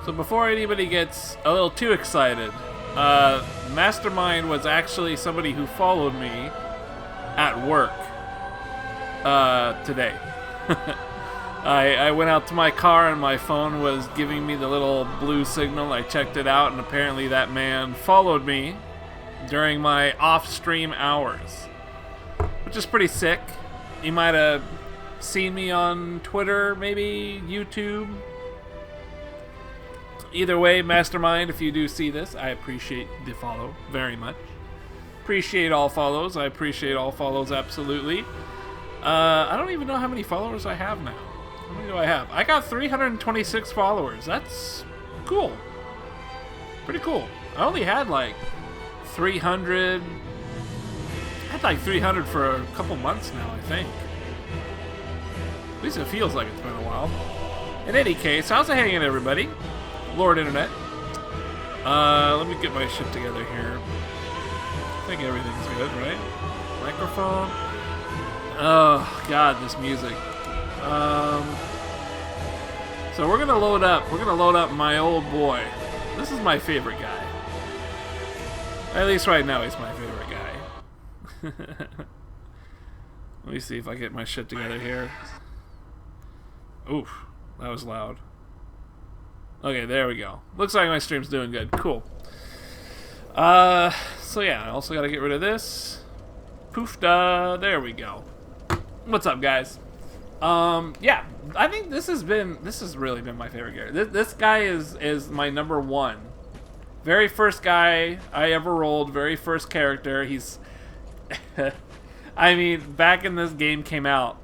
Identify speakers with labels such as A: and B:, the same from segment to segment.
A: So before anybody gets a little too excited, Mastermind was actually somebody who followed me at work today. I went out to my car and my phone was giving me the little blue signal. I checked it out and apparently that man followed me during my off-stream hours, which is pretty sick. You might have seen me on Twitter, maybe YouTube. Either way, Mastermind, if you do see this, I appreciate the follow very much. Appreciate all follows. I appreciate all follows, absolutely. I don't even know how many followers I have now. How many do I have? I got 326 followers. That's cool. Pretty cool. I only had like 300. I had like 300 for a couple months now, I think. At least it feels like it's been a while. In any case, how's it hanging, everybody? Lord Internet. Let me get my shit together here. I think everything's good, right? Microphone. Oh, God, this music. So we're gonna load up. We're gonna load up my old boy. This is my favorite guy. At least right now, he's my favorite guy. Let me see if I get my shit together here. Oof, that was loud. Okay, there we go. Looks like my stream's doing good. Cool. So yeah, I also gotta get rid of this. Poof da, there we go. What's up, guys? Yeah, I think this has really been my favorite character. This guy is my number one. Very first guy I ever rolled, very first character. He's I mean, back in this game came out,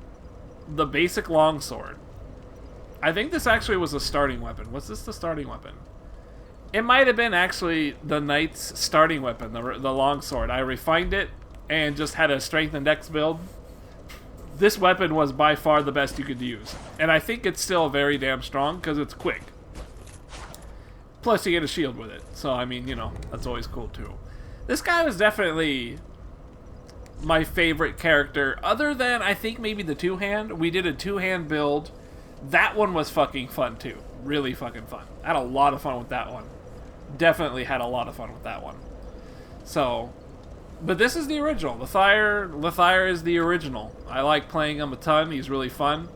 A: the basic longsword. I think this actually was a starting weapon. Was this the starting weapon? It might have been actually the knight's starting weapon, the longsword. I refined it and just had a strength and dex build. This weapon was by far the best you could use. And I think it's still very damn strong because it's quick. Plus you get a shield with it. So, I mean, you know, that's always cool too. This guy was definitely my favorite character. Other than, I think, maybe the two-hand. We did a two-hand build. That one was fucking fun too. Really fucking fun. I had a lot of fun with that one. Definitely had a lot of fun with that one. So, but this is the original. Lethire is the original. I like playing him a ton. He's really fun.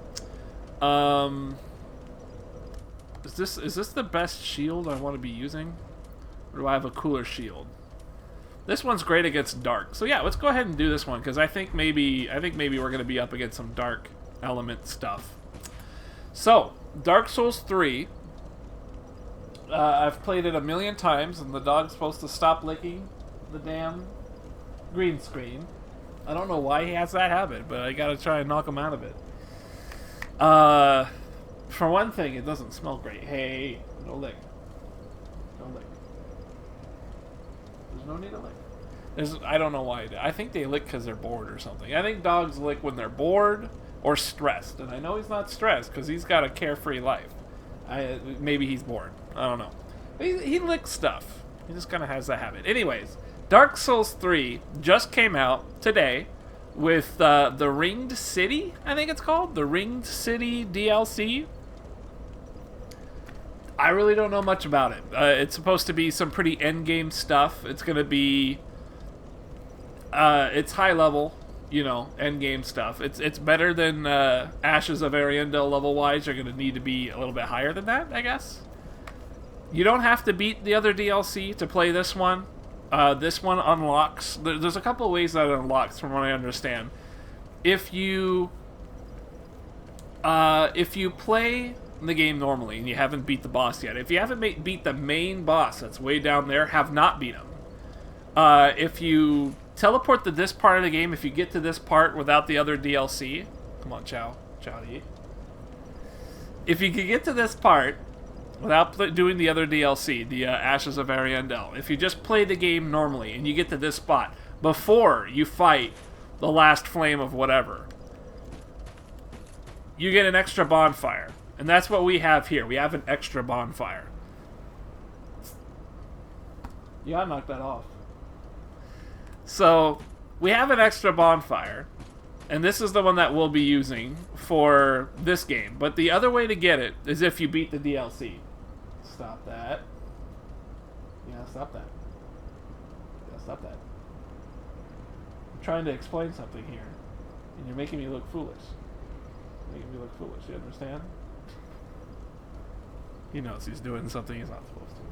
A: Is this the best shield I want to be using? Or do I have a cooler shield? This one's great against dark. So yeah, let's go ahead and do this one because I think maybe we're gonna be up against some dark element stuff. So, Dark Souls 3. I've played it a million times, and the dog's supposed to stop licking the damn green screen. I don't know why he has that habit, but I gotta try and knock him out of it. For one thing, it doesn't smell great. Hey, no lick. No lick. There's no need to lick. I don't know why. I think they lick because they're bored or something. I think dogs lick when they're bored or stressed, and I know he's not stressed because he's got a carefree life. Maybe he's bored. I don't know. He licks stuff. He just kind of has that habit. Anyways, Dark Souls 3 just came out today with the Ringed City, I think it's called. The Ringed City DLC. I really don't know much about it. It's supposed to be some pretty endgame stuff. It's going to be... it's high level. You know, end game stuff. It's better than Ashes of Ariandel level-wise. You're going to need to be a little bit higher than that, I guess. You don't have to beat the other DLC to play this one. This one unlocks... There's a couple of ways that it unlocks, from what I understand. If you play the game normally and you haven't beat the boss yet, if you haven't beat the main boss that's way down there, have not beat him. If you teleport to this part of the game, if you get to this part without the other DLC, come on, Chow to eat. If you can get to this part without doing the other DLC, the Ashes of Ariandel, if you just play the game normally and you get to this spot before you fight the last flame of whatever, you get an extra bonfire. And that's what we have here. We have an extra bonfire. You gotta knock that off. So, we have an extra bonfire, and this is the one that we'll be using for this game. But the other way to get it is if you beat the DLC. stop that. You gotta stop that. You gotta stop that. I'm trying to explain something here, and you're making me look foolish. Making me look foolish. You understand? He knows he's doing something he's not supposed to.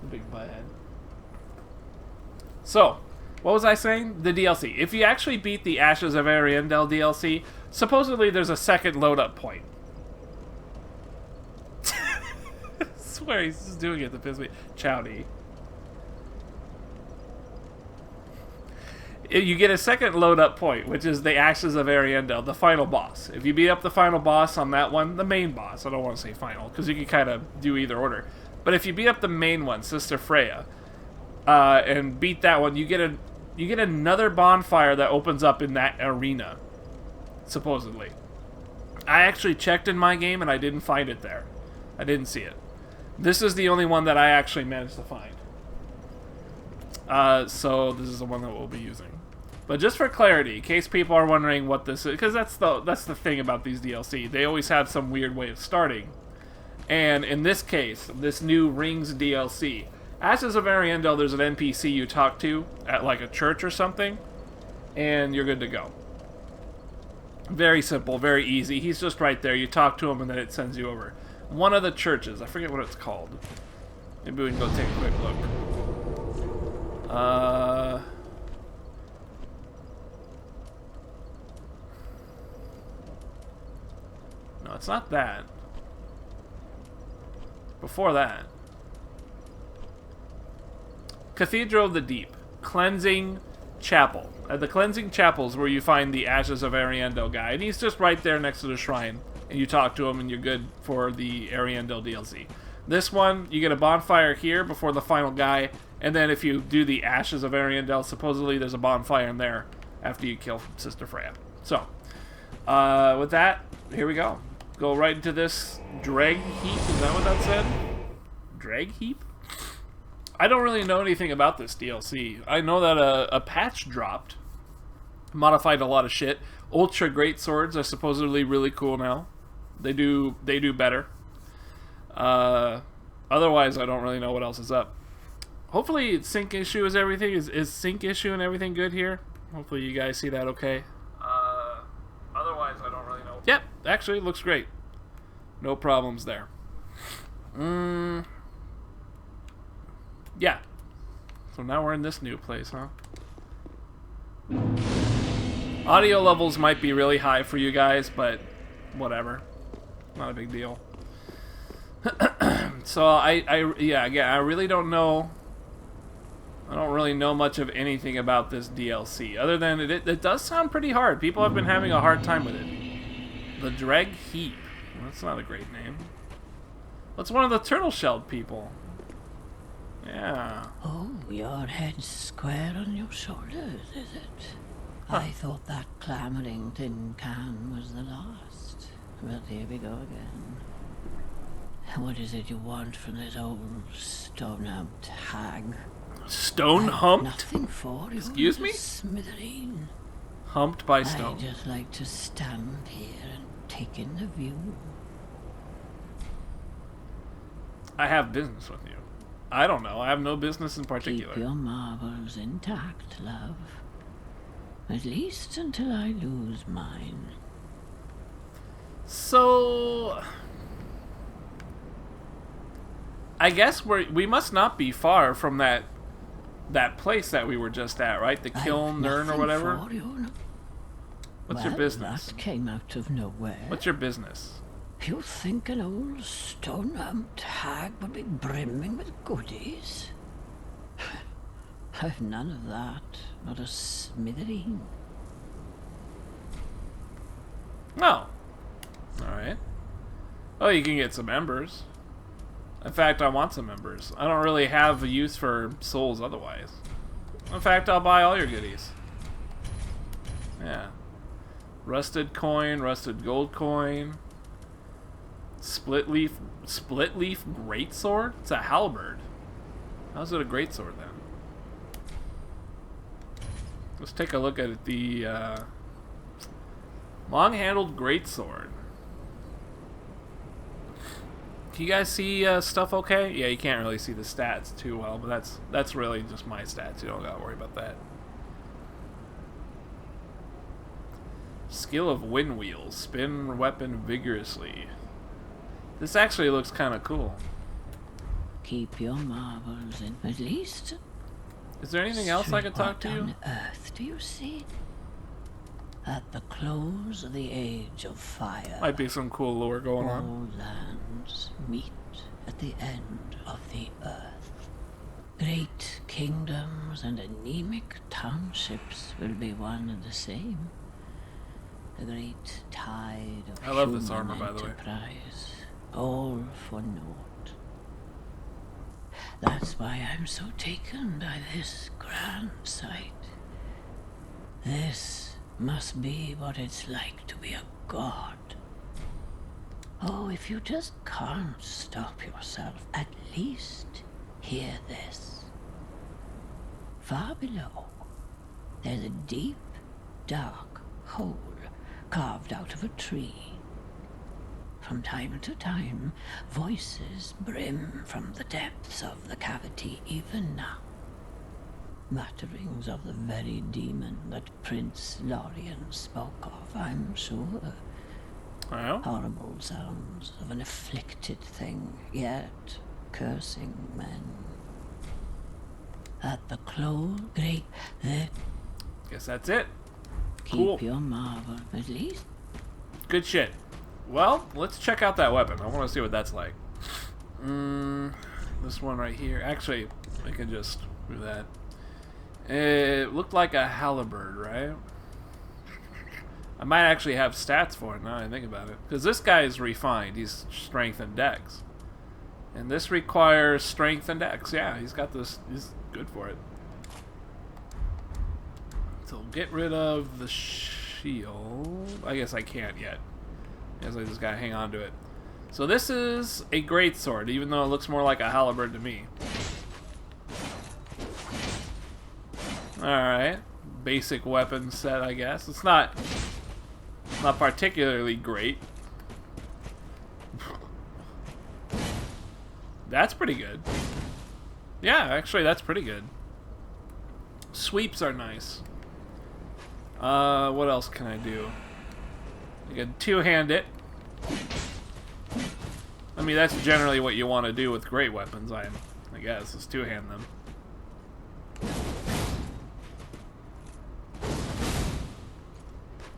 A: The big butthead. So, what was I saying? The DLC. If you actually beat the Ashes of Ariandel DLC, supposedly there's a second load-up point. I swear he's just doing it to piss me. Chowdy. You get a second load-up point, which is the Ashes of Ariandel, the final boss. If you beat up the final boss on that one, the main boss, I don't want to say final, because you can kind of do either order. But if you beat up the main one, Sister Freya, and beat that one, you get another bonfire that opens up in that arena, supposedly. I actually checked in my game and I didn't find it there. I didn't see it. This is the only one that I actually managed to find. So this is the one that we'll be using. But just for clarity, in case people are wondering what this is, because that's the thing about these DLC. They always have some weird way of starting. And in this case, this new Rings DLC, Ashes of Ariandel, there's an NPC you talk to at like a church or something, and you're good to go. Very simple, very easy. He's just right there. You talk to him, and then it sends you over. One of the churches, I forget what it's called. Maybe we can go take a quick look. No, it's not that. Before that. Cathedral of the Deep. Cleansing Chapel. At the Cleansing Chapel is where you find the Ashes of Ariandel guy. And he's just right there next to the shrine. And you talk to him and you're good for the Ariandel DLC. This one, you get a bonfire here before the final guy. And then if you do the Ashes of Ariandel, supposedly there's a bonfire in there after you kill Sister Freya. So, with that, here we go. Go right into this drag heap. Is that what that said? Drag heap? I don't really know anything about this DLC. I know that a patch dropped. Modified a lot of shit. Ultra Great Swords are supposedly really cool now. They do better. Otherwise, I don't really know what else is up. Hopefully, sync issue is everything. Is sync issue and everything good here? Hopefully, you guys see that okay. Otherwise, I don't really know. Yep, actually, it looks great. No problems there. Yeah. So now we're in this new place, huh? Audio levels might be really high for you guys, but whatever. Not a big deal. So yeah, again, I really don't know. I don't really know much of anything about this DLC, other than it does sound pretty hard. People have been having a hard time with it. The Dreg Heap. That's not a great name. That's one of the turtle-shelled people. Yeah.
B: Oh, your head's square on your shoulders, is it?
A: Huh.
B: I thought that clamoring tin can was the last. But here we go again. What is it you want from this old stone-humped hag?
A: Stone-humped?
B: Nothing for you.
A: Excuse me?
B: Smithereen.
A: Humped by stone.
B: I just like to stand here and take in the view.
A: I have business with you. I don't know. I have no business in particular.
B: Keep your marbles intact, love. At least until I lose mine.
A: So, I guess we must not be far from that place that we were just at, right? The Kiln Nern or whatever. What's your business?
B: That came out of nowhere.
A: What's your business?
B: You think an old stone-humped hag would be brimming with goodies? I've none of that. Not a smithereen.
A: Oh. Alright. Oh, you can get some embers. In fact, I want some embers. I don't really have a use for souls otherwise. In fact, I'll buy all your goodies. Yeah. Rusted coin, rusted gold coin. Split leaf greatsword? It's a halberd. How's it a greatsword then? Let's take a look at it. The long-handled greatsword. Can you guys see stuff okay? Yeah, you can't really see the stats too well, but that's really just my stats. You don't gotta worry about that. Skill of wind wheels. Spin weapon vigorously. This actually looks kind of cool.
B: Keep your marbles in. At least.
A: Is there anything else I could talk to you?
B: On Earth, do you see? At the close of the age of fire,
A: Might be some cool lore going on.
B: all lands meet at the end of the earth. Great kingdoms and anemic townships will be one and the same. The great tide of
A: I love this
B: human
A: armor, by the way.
B: enterprise, all for naught. That's why I'm so taken by this grand sight. This must be what it's like to be a god. Oh, if you just can't stop yourself, at least hear this. Far below, there's a deep, dark hole carved out of a tree. From time to time, voices brim from the depths of the cavity even now. Mutterings of the very demon that Prince Lorien spoke of, I'm sure.
A: Oh?
B: Horrible sounds of an afflicted thing, yet cursing men. At the close, great, the
A: Guess that's it.
B: keep
A: Cool.
B: your marvel, at least.
A: Good shit. Well, let's check out that weapon. I want to see what that's like. This one right here. Actually, I can just do that. It looked like a halberd, right? I might actually have stats for it now that I think about it. Because this guy is refined. He's strength and dex. And this requires strength and dex. Yeah, he's got this. He's good for it. So get rid of the shield. I guess I can't yet. I guess I just gotta hang on to it. So this is a greatsword, even though it looks more like a halberd to me. Alright. Basic weapon set, I guess. It's not particularly great. That's pretty good. Yeah, actually that's pretty good. Sweeps are nice. What else can I do? You can two-hand it. I mean, that's generally what you want to do with great weapons, I guess, is two-hand them.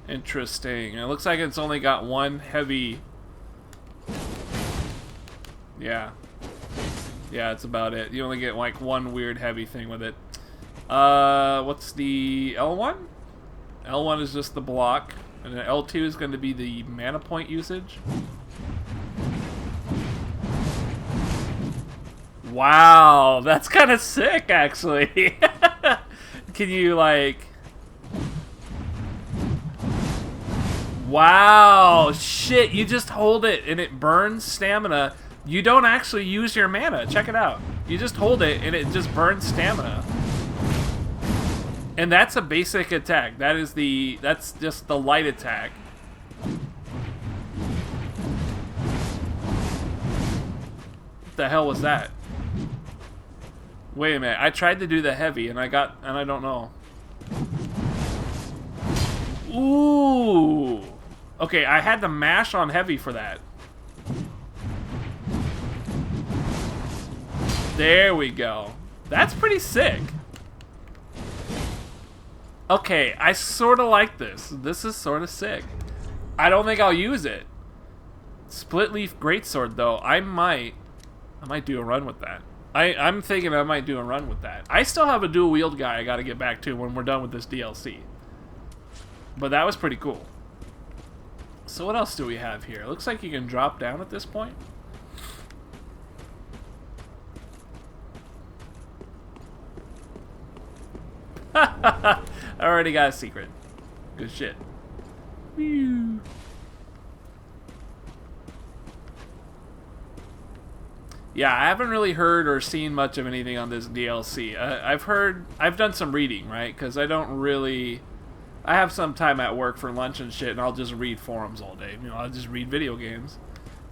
A: Interesting. It looks like it's only got one heavy... Yeah. Yeah, that's about it. You only get, like, one weird heavy thing with it. What's the L1? L1 is just the block. And then L2 is going to be the mana point usage. Wow, that's kind of sick, actually. Can you, like... Wow, shit, you just hold it and it burns stamina. You don't actually use your mana. Check it out. You just hold it and it just burns stamina. And that's a basic attack. That's just the light attack. What the hell was that? Wait a minute. I tried to do the heavy and I don't know. Ooh. Okay, I had to mash on heavy for that. There we go. That's pretty sick. Okay, I sort of like this. This is sort of sick. I don't think I'll use it. Split leaf greatsword though. I might do a run with that. I'm thinking I might do a run with that. I still have a dual wield guy I got to get back to when we're done with this DLC. But that was pretty cool. So what else do we have here? It looks like you can drop down at this point. I already got a secret. Good shit. Whew. Yeah, I haven't really heard or seen much of anything on this DLC. I've done some reading, right? Because I have some time at work for lunch and shit, and I'll just read forums all day. You know, I'll just read video games.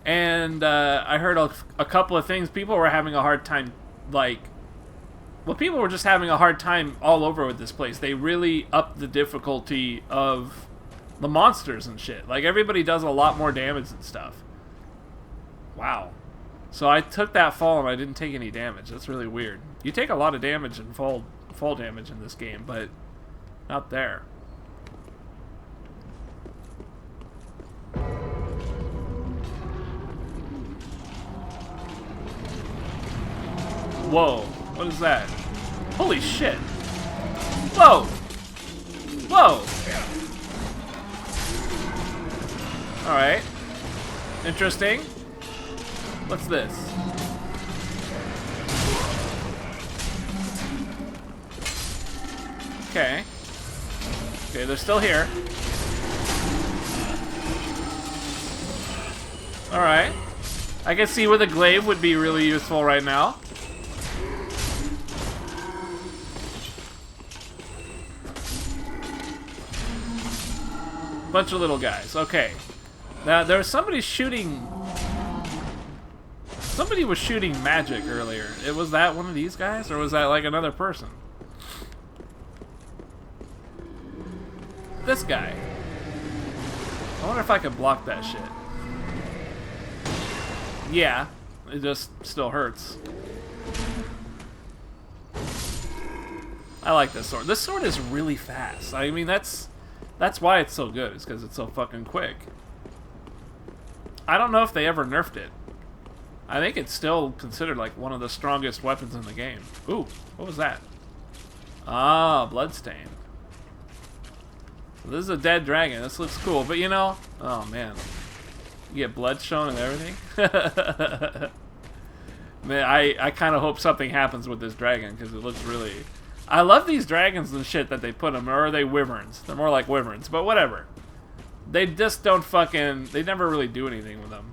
A: And I heard a couple of things. People were having a hard time, like, well, people were just having a hard time all over with this place. They really upped the difficulty of the monsters and shit. Like, everybody does a lot more damage and stuff. Wow. So I took that fall and I didn't take any damage. That's really weird. You take a lot of damage and fall damage in this game, but not there. Whoa. What is that? Holy shit. Whoa. Whoa. Alright. Interesting. What's this? Okay. Okay, they're still here. Alright. I can see where the glaive would be really useful right now. Bunch of little guys. Okay. Now, there was somebody shooting... Somebody was shooting magic earlier. Was that one of these guys? Or was that like another person? This guy. I wonder if I can block that shit. Yeah. It just still hurts. I like this sword. This sword is really fast. I mean, that's why it's so good. It's because it's so fucking quick. I don't know if they ever nerfed it. I think it's still considered like one of the strongest weapons in the game. Ooh, what was that? Ah, bloodstain. So this is a dead dragon. This looks cool, but you know, oh man, you get blood shown and everything. Man, I kind of hope something happens with this dragon because it looks really. I love these dragons and shit that they put them, or are they wyverns? They're more like wyverns, but whatever. They just don't fucking. They never really do anything with them.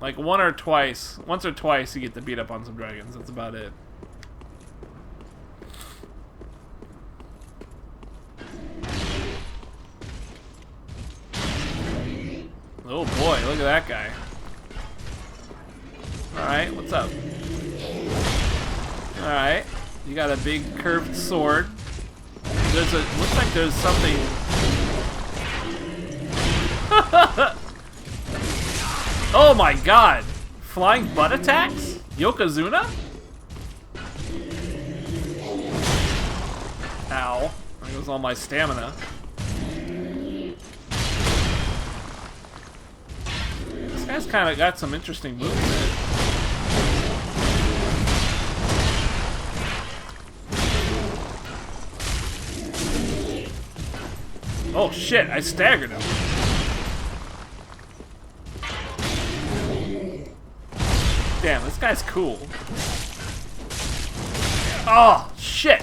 A: Like once or twice you get to beat up on some dragons. That's about it. Oh boy, look at that guy. Alright, what's up? Alright. You got a big curved sword. Looks like there's something. Oh my god! Flying butt attacks? Yokozuna? Ow. There goes all my stamina. This guy's kind of got some interesting moves in it. Oh shit, I staggered him. Damn, this guy's cool. Oh, shit!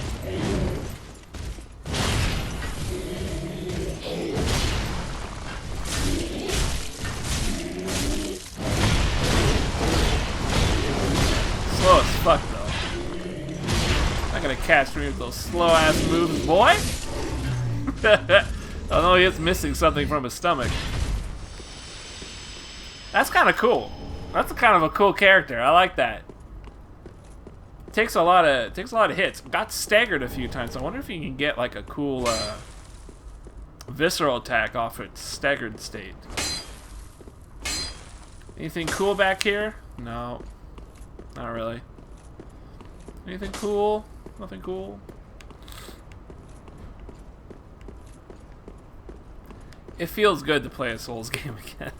A: Slow as fuck, though. Not gonna catch me with those slow-ass moves, boy! Although he is missing something from his stomach. That's kind of cool. That's kind of a cool character. I like that. Takes a lot of hits. Got staggered a few times. I wonder if you can get like a cool visceral attack off its staggered state. Anything cool back here? No, not really. Anything cool? Nothing cool. It feels good to play a Souls game again.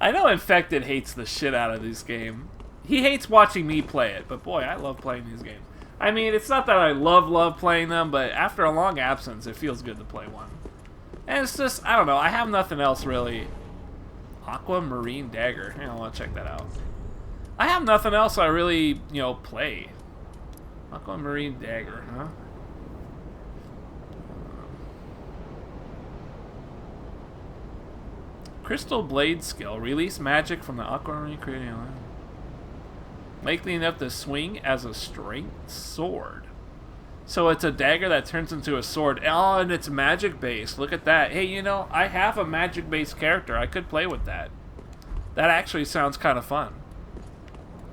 A: I know Infected hates the shit out of this game. He hates watching me play it, but boy, I love playing these games. I mean, it's not that I love playing them, but after a long absence, it feels good to play one. And it's just, I don't know, I have nothing else really. Aquamarine Dagger. Hang on, I want to check that out. I have nothing else I really, play. Aquamarine Dagger, huh? Crystal Blade skill. Release magic from the Aquamarine creating likely enough to swing as a strength sword. So it's a dagger that turns into a sword. Oh, and it's magic based. Look at that. Hey, I have a magic based character. I could play with that. That actually sounds kind of fun.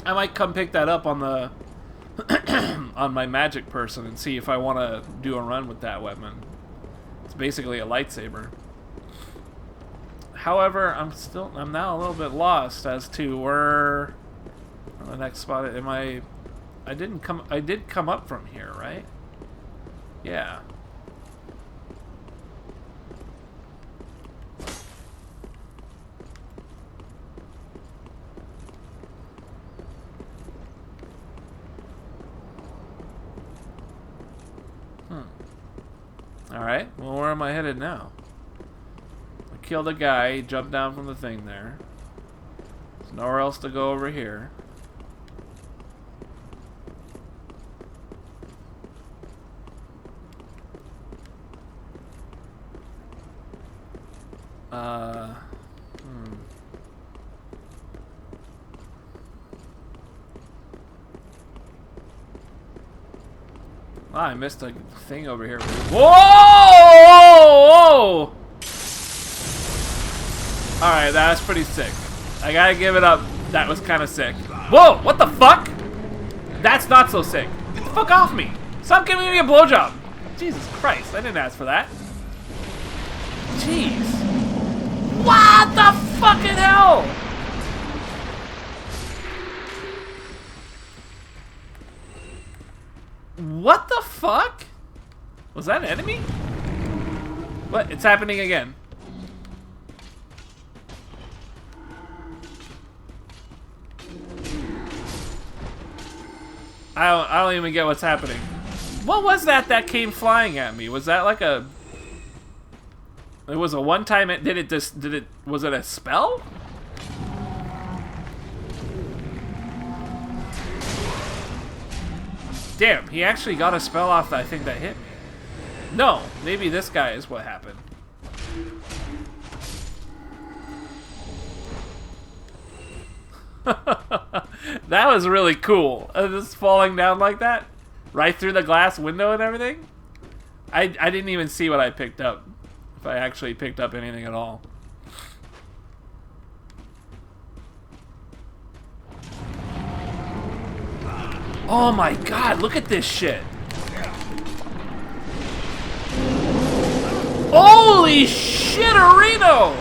A: I might come pick that up on the on my magic person and see if I want to do a run with that weapon. It's basically a lightsaber. However, I'm now a little bit lost as to where the next spot am I did come up from here, right? Yeah. Alright, well, where am I headed now? I killed a guy, he jumped down from the thing there. There's nowhere else to go over here. Ah, I missed a thing over here. Whoa! Whoa! Alright, that was pretty sick. I gotta give it up. That was kind of sick. Whoa! What the fuck? That's not so sick. Get the fuck off me! Stop giving me a blowjob! Jesus Christ, I didn't ask for that. Jeez. What the fucking hell? What the fuck? Was that an enemy? What? It's happening again. I don't even get what's happening. What was that came flying at me? Was that like a... It was a one-time... Was it a spell? Damn, he actually got a spell off that I think that hit me. No, maybe this guy is what happened. That was really cool. Just falling down like that. Right through the glass window and everything. I didn't even see what I picked up. If I actually picked up anything at all. Oh my god, look at this shit. Holy shit-erino!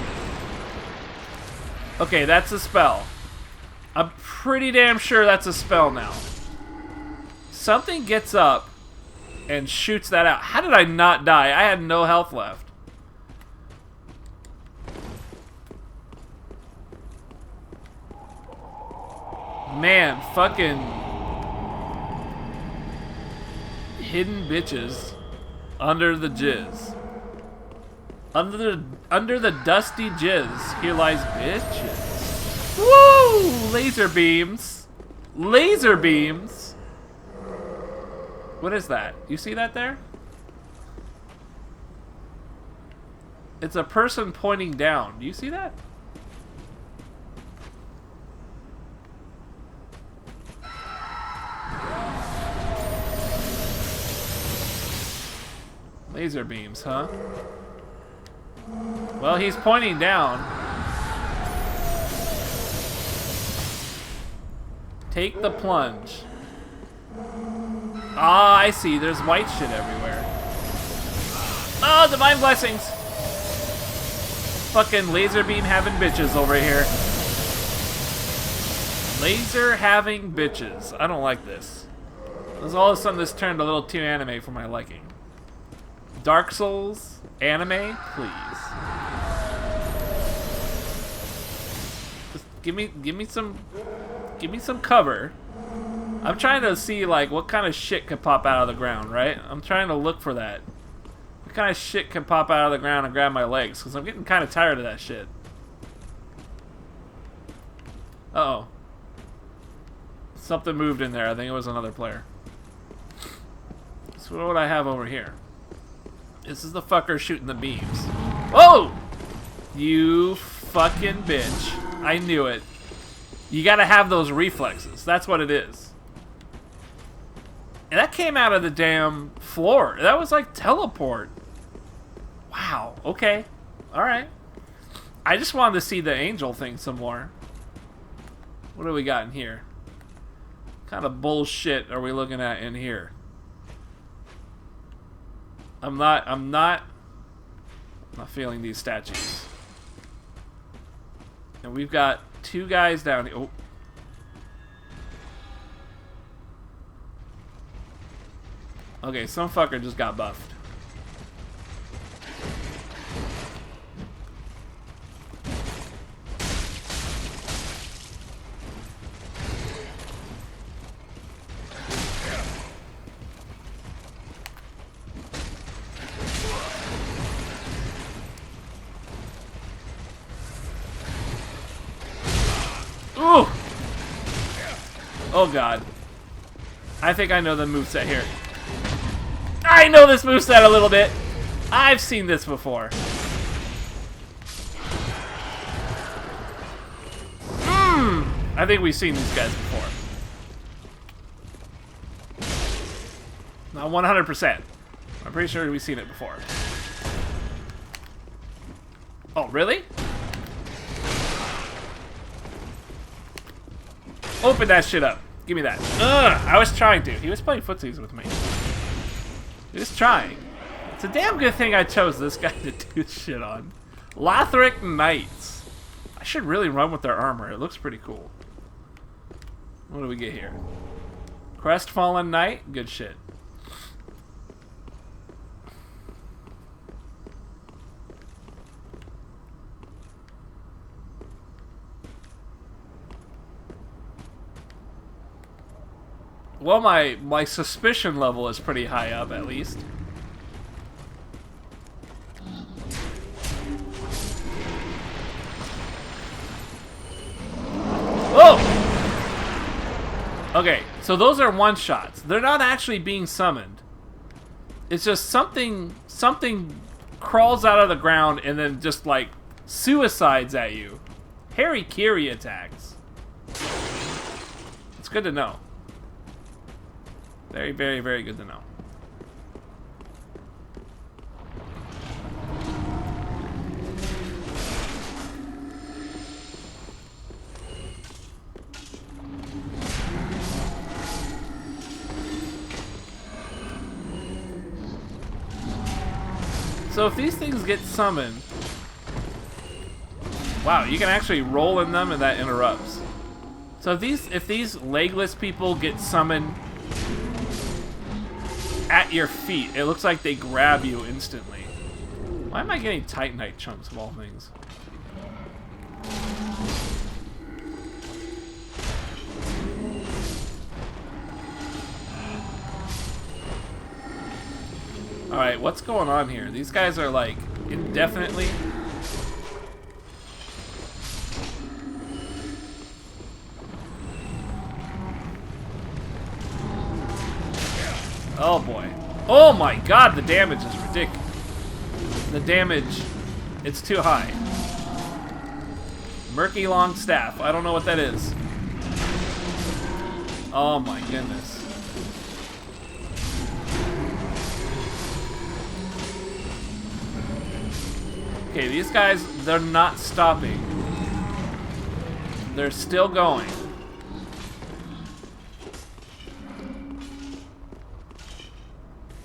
A: Okay, that's a spell. I'm pretty damn sure that's a spell now. Something gets up and shoots that out. How did I not die? I had no health left. Man, fucking... hidden bitches under the jizz. Under the dusty jizz, here lies bitches. Woo! Laser beams. Laser beams. What is that? You see that there? It's a person pointing down. Do you see that? Laser beams, huh? Well, he's pointing down. Take the plunge. Ah, I see. There's white shit everywhere. Oh, divine blessings! Fucking laser beam having bitches over here. Laser having bitches. I don't like this. Because all of a sudden this turned a little too anime for my liking. Dark Souls, anime, please. Just give me some cover. I'm trying to see like what kind of shit could pop out of the ground, right? I'm trying to look for that. What kind of shit can pop out of the ground and grab my legs? Because I'm getting kind of tired of that shit. Uh-oh. Something moved in there. I think it was another player. So what do I have over here? This is the fucker shooting the beams. Oh! You fucking bitch. I knew it. You gotta have those reflexes. That's what it is. And that came out of the damn floor. That was like teleport. Wow. Okay. Alright. I just wanted to see the angel thing some more. What do we got in here? What kind of bullshit are we looking at in here? I'm not feeling these statues. And we've got 2 guys down here. Oh. Okay, some fucker just got buffed. Ooh! Oh god. I think I know the moveset here. I know this moveset a little bit. I've seen this before. I think we've seen these guys before. Not 100%. I'm pretty sure we've seen it before. Oh, really? Open that shit up. Give me that. Ugh, I was trying to. He was playing footsies with me. He was trying. It's a damn good thing I chose this guy to do shit on. Lothric Knights. I should really run with their armor. It looks pretty cool. What do we get here? Crestfallen Knight? Good shit. Well, my suspicion level is pretty high up, at least. Whoa! Okay, so those are one-shots. They're not actually being summoned. It's just something crawls out of the ground and then just, like, suicides at you. Harikiri attacks. It's good to know. Very, very, very good to know. So if these things get summoned... Wow, you can actually roll in them and that interrupts. So if these legless people get summoned at your feet, it looks like they grab you instantly. Why am I getting Titanite chunks of all things? Alright, what's going on here? These guys are like indefinitely... Oh boy. Oh my god, the damage is ridiculous. The damage, it's too high. Murky long staff, I don't know what that is. Oh my goodness. Okay, these guys, they're not stopping. They're still going.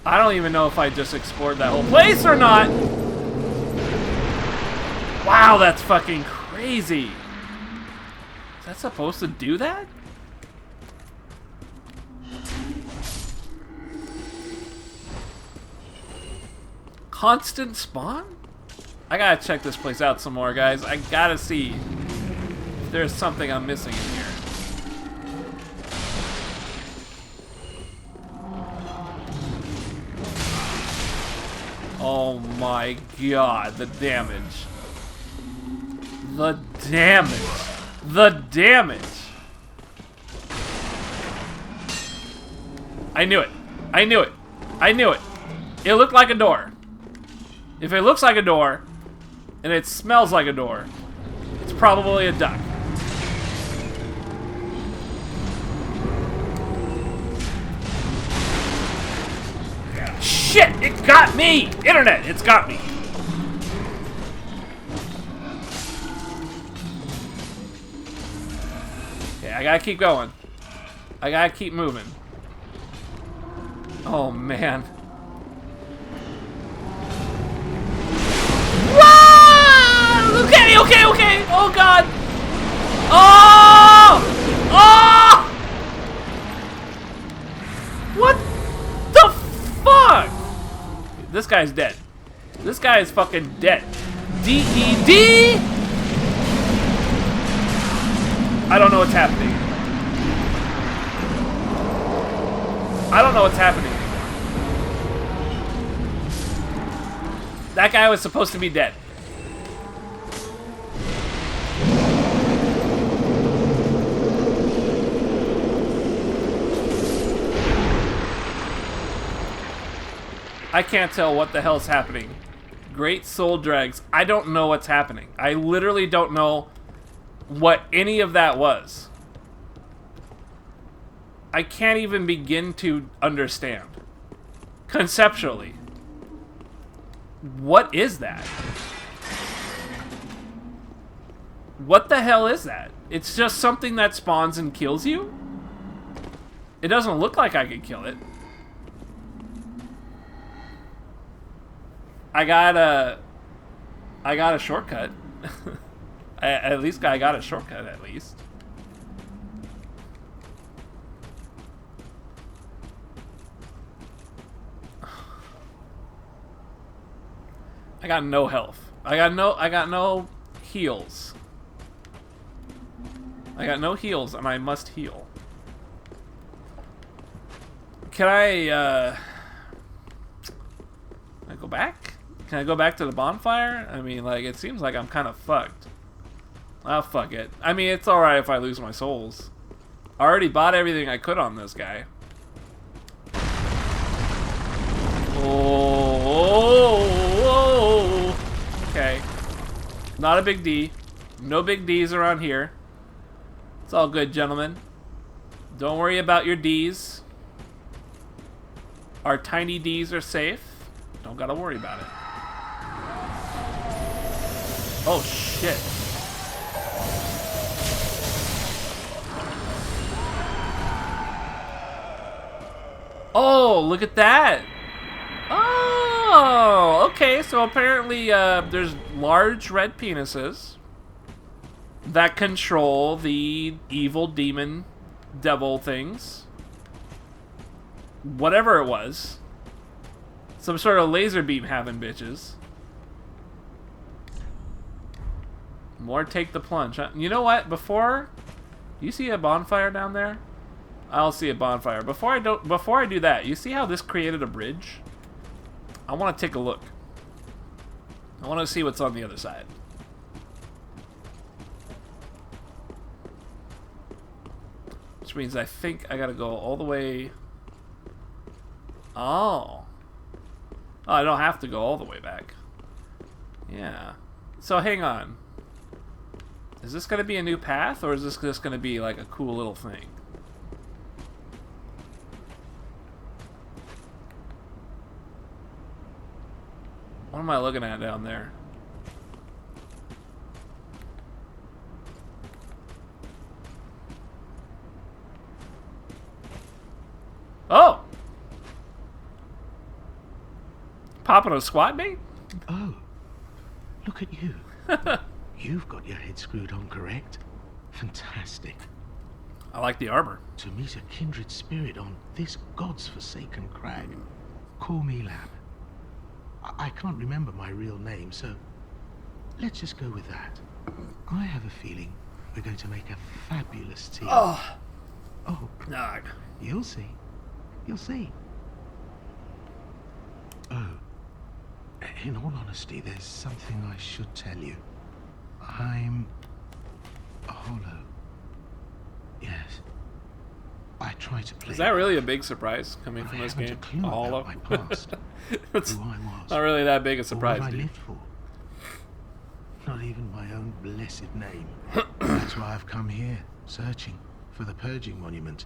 A: I don't even know if I just explored that whole place or not. Wow, that's fucking crazy. Is that supposed to do that? Constant spawn? I gotta check this place out some more, guys. I gotta see if there's something I'm missing in here. Oh my god, the damage. The damage. The damage. I knew it. I knew it. I knew it. It looked like a door. If it looks like a door, and it smells like a door, it's probably a duck. Shit! It got me! Internet! It's got me! Okay, Okay, I gotta keep going. I gotta keep moving. Oh, man. Whoa! Okay, okay, okay! Oh, God! Oh! Oh! What the fuck? This guy's dead. This guy is fucking dead. D-E-D! I don't know what's happening. I don't know what's happening anymore. That guy was supposed to be dead. I can't tell what the hell's happening. Great Soul Dregs. I don't know what's happening. I literally don't know what any of that was. I can't even begin to understand. Conceptually. What is that? What the hell is that? It's just something that spawns and kills you? It doesn't look like I could kill it. I got a shortcut. At least I got a shortcut, at least. I got no health. I got no heals. I got no heals, and I must heal. Can I go back? Can I go back to the bonfire? I mean, like, it seems like I'm kind of fucked. Oh, fuck it. I mean, it's alright if I lose my souls. I already bought everything I could on this guy. Oh, okay. Not a big D. No big D's around here. It's all good, gentlemen. Don't worry about your D's. Our tiny D's are safe. Don't gotta worry about it. Oh, shit. Oh, look at that. Oh, okay. So apparently there's large red penises that control the evil demon devil things. Whatever it was. Some sort of laser beam having bitches. More take the plunge. You know what? Before, do you see a bonfire down there? I'll see a bonfire. Before I do that, you see how this created a bridge? I want to take a look. I want to see what's on the other side. Which means I think I gotta go all the way. Oh. Oh, I don't have to go all the way back. Yeah. So hang on. Is this gonna be a new path, or is this just gonna be like a cool little thing? What am I looking at down there? Oh! Popping a squat bait?
C: Oh, look at you. You've got your head screwed on correct. Fantastic.
A: I like the armor.
C: To meet a kindred spirit on this god's forsaken crag. Call me Lab. I can't remember my real name, so let's just go with that. I have a feeling we're going to make a fabulous team.
A: Oh.
C: Oh,
A: Nah.
C: you'll see. You'll see. Oh, in all honesty, there's something I should tell you. I'm hollow. Yes. I try to play.
A: Is that really a big surprise coming from this
C: I haven't
A: game?
C: a clue
A: All
C: about
A: of
C: my past.
A: It's
C: Who I was.
A: not really that big a
C: Or
A: surprise,
C: what I
A: dude.
C: lived for. Not even my own blessed name. That's why I've come here, searching for the Purging Monument.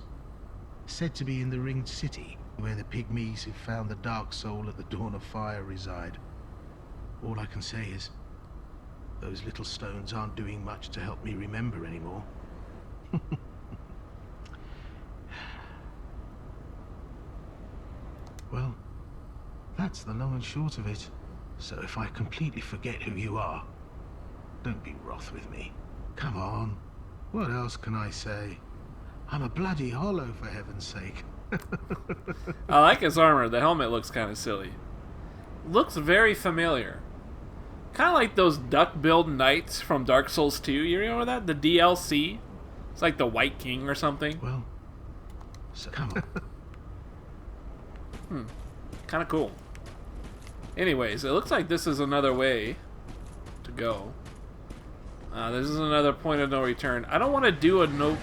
C: Said to be in the Ringed City, where the pygmies who found the Dark Soul at the Dawn of Fire reside. All I can say is, those little stones aren't doing much to help me remember anymore. Well, that's the long and short of it. So if I completely forget who you are, don't be wroth with me. Come on. What else can I say? I'm a bloody hollow, for heaven's sake.
A: I like his armor. The helmet looks kind of silly. Looks very familiar. Kind of like those duck-billed knights from Dark Souls 2. You remember that? The DLC? It's like the White King or something.
C: Well, so come on.
A: Kind of cool. Anyways, it looks like this is another way to go. This is another point of no return. I don't want to do a no...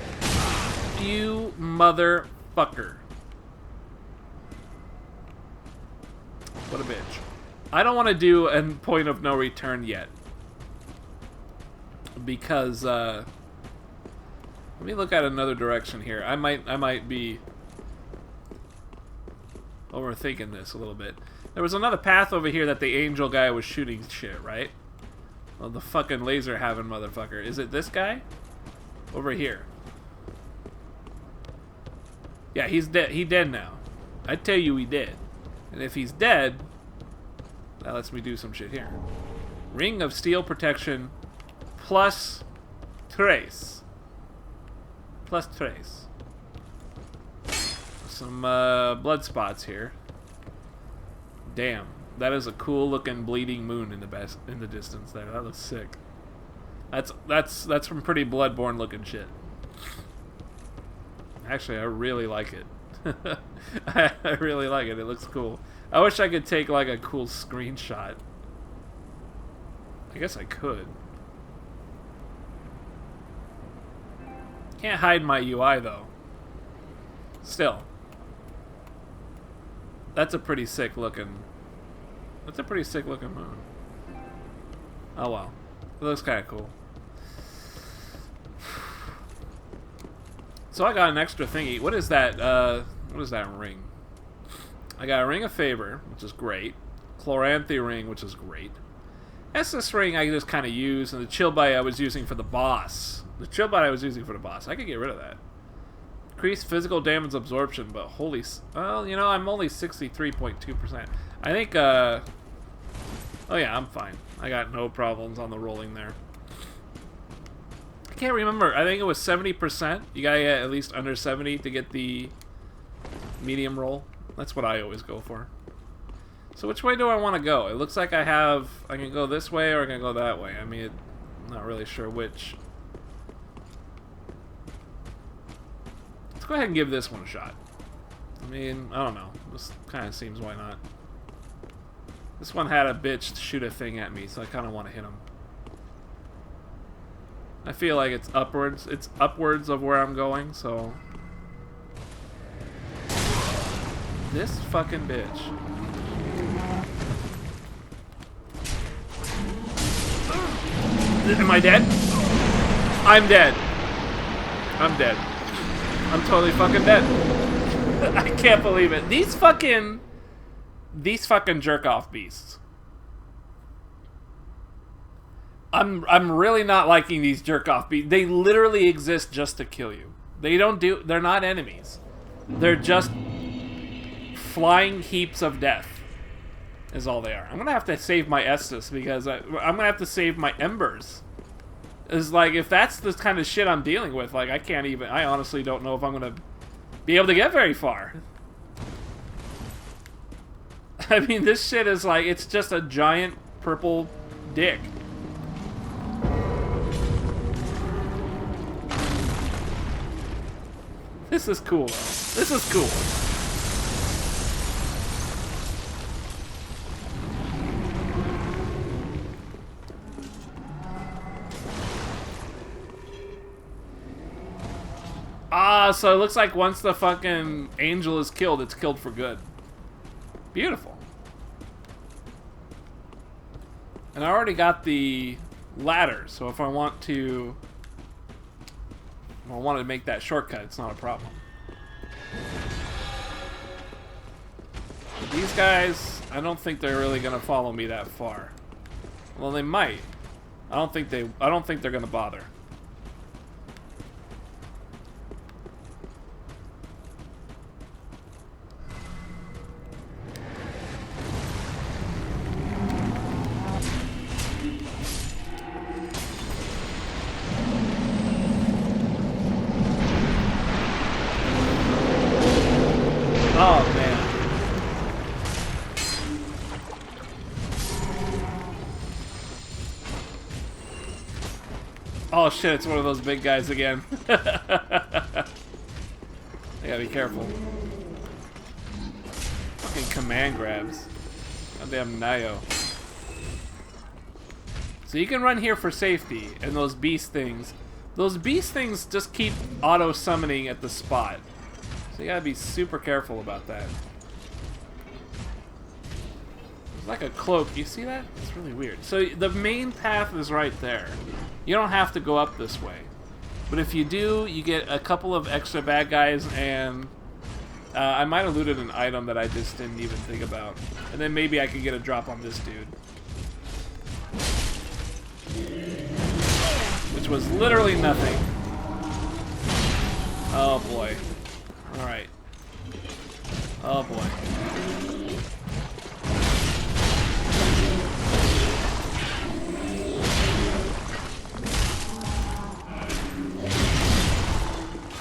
A: You motherfucker. What a bitch. I don't want to do a point of no return yet. Because, let me look at another direction here. I might be overthinking this a little bit. There was another path over here that the angel guy was shooting shit, right? Well, the fucking laser having motherfucker. Is it this guy? Over here. Yeah, he's dead. He dead now. I tell you he dead. And if he's dead, that lets me do some shit here. Ring of Steel Protection plus Trace. Plus Trace. Some blood spots here. Damn, that is a cool looking bleeding moon in the distance there. That looks sick. That's some pretty Bloodborne looking shit. Actually, I really like it. I really like it. It looks cool. I wish I could take like a cool screenshot. I guess I could. Can't hide my UI though. Still. That's a pretty sick looking moon. Oh well. It looks kinda cool. So I got an extra thingy. What is that ring? I got a Ring of Favor, which is great. Chloranthy ring, which is great. Estus ring I just kind of use, and the chill bite I was using for the boss. I could get rid of that. Increased physical damage absorption, but well, you know, I'm only 63.2%. I think, oh yeah, I'm fine. I got no problems on the rolling there. I can't remember. I think it was 70%. You gotta get at least under 70 to get the medium roll. That's what I always go for. So which way do I want to go? It looks like I can go this way or I can go that way. I mean, I'm not really sure which. Let's go ahead and give this one a shot. I mean, I don't know. This kind of seems why not. This one had a bitch shoot a thing at me, so I kind of want to hit him. I feel like it's upwards. It's upwards of where I'm going, so... This fucking bitch. Am I dead? I'm dead. I'm dead. I'm totally fucking dead. I can't believe it. These fucking jerk-off beasts. I'm really not liking these jerk-off beasts. They literally exist just to kill you. They're not enemies. They're just flying heaps of death. Is all they are. I'm gonna have to save my Estus because I'm gonna have to save my Embers. It's like, if that's the kind of shit I'm dealing with, like, I honestly don't know if I'm gonna be able to get very far. I mean, this shit is like, it's just a giant purple dick. This is cool, though. This is cool. Ah, so it looks like once the fucking angel is killed, it's killed for good. Beautiful. And I already got the ladder, so if I want to make that shortcut, it's not a problem. But these guys, I don't think they're really gonna follow me that far. Well, they might. I don't think they're gonna bother. Oh shit, it's one of those big guys again. I gotta be careful. Fucking command grabs. Goddamn Nio. So you can run here for safety, and those beast things just keep auto summoning at the spot. So you gotta be super careful about that. It's like a cloak. You see that? It's really weird. So the main path is right there. You don't have to go up this way. But if you do, you get a couple of extra bad guys, and I might have looted an item that I just didn't even think about. And then maybe I could get a drop on this dude. Which was literally nothing. Oh boy. Alright. Oh boy.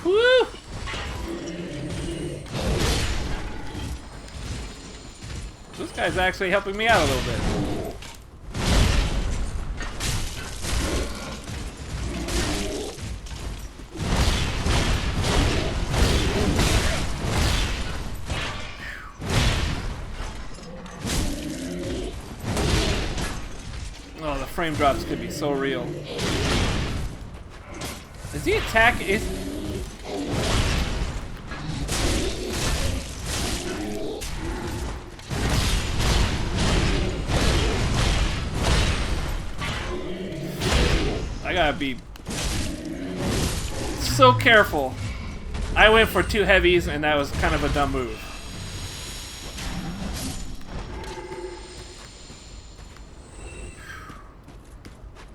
A: Woo! This guy's actually helping me out a little bit. Oh, the frame drops could be so real. Is he attacking? I gotta be so careful. I went for 2 heavies, and that was kind of a dumb move.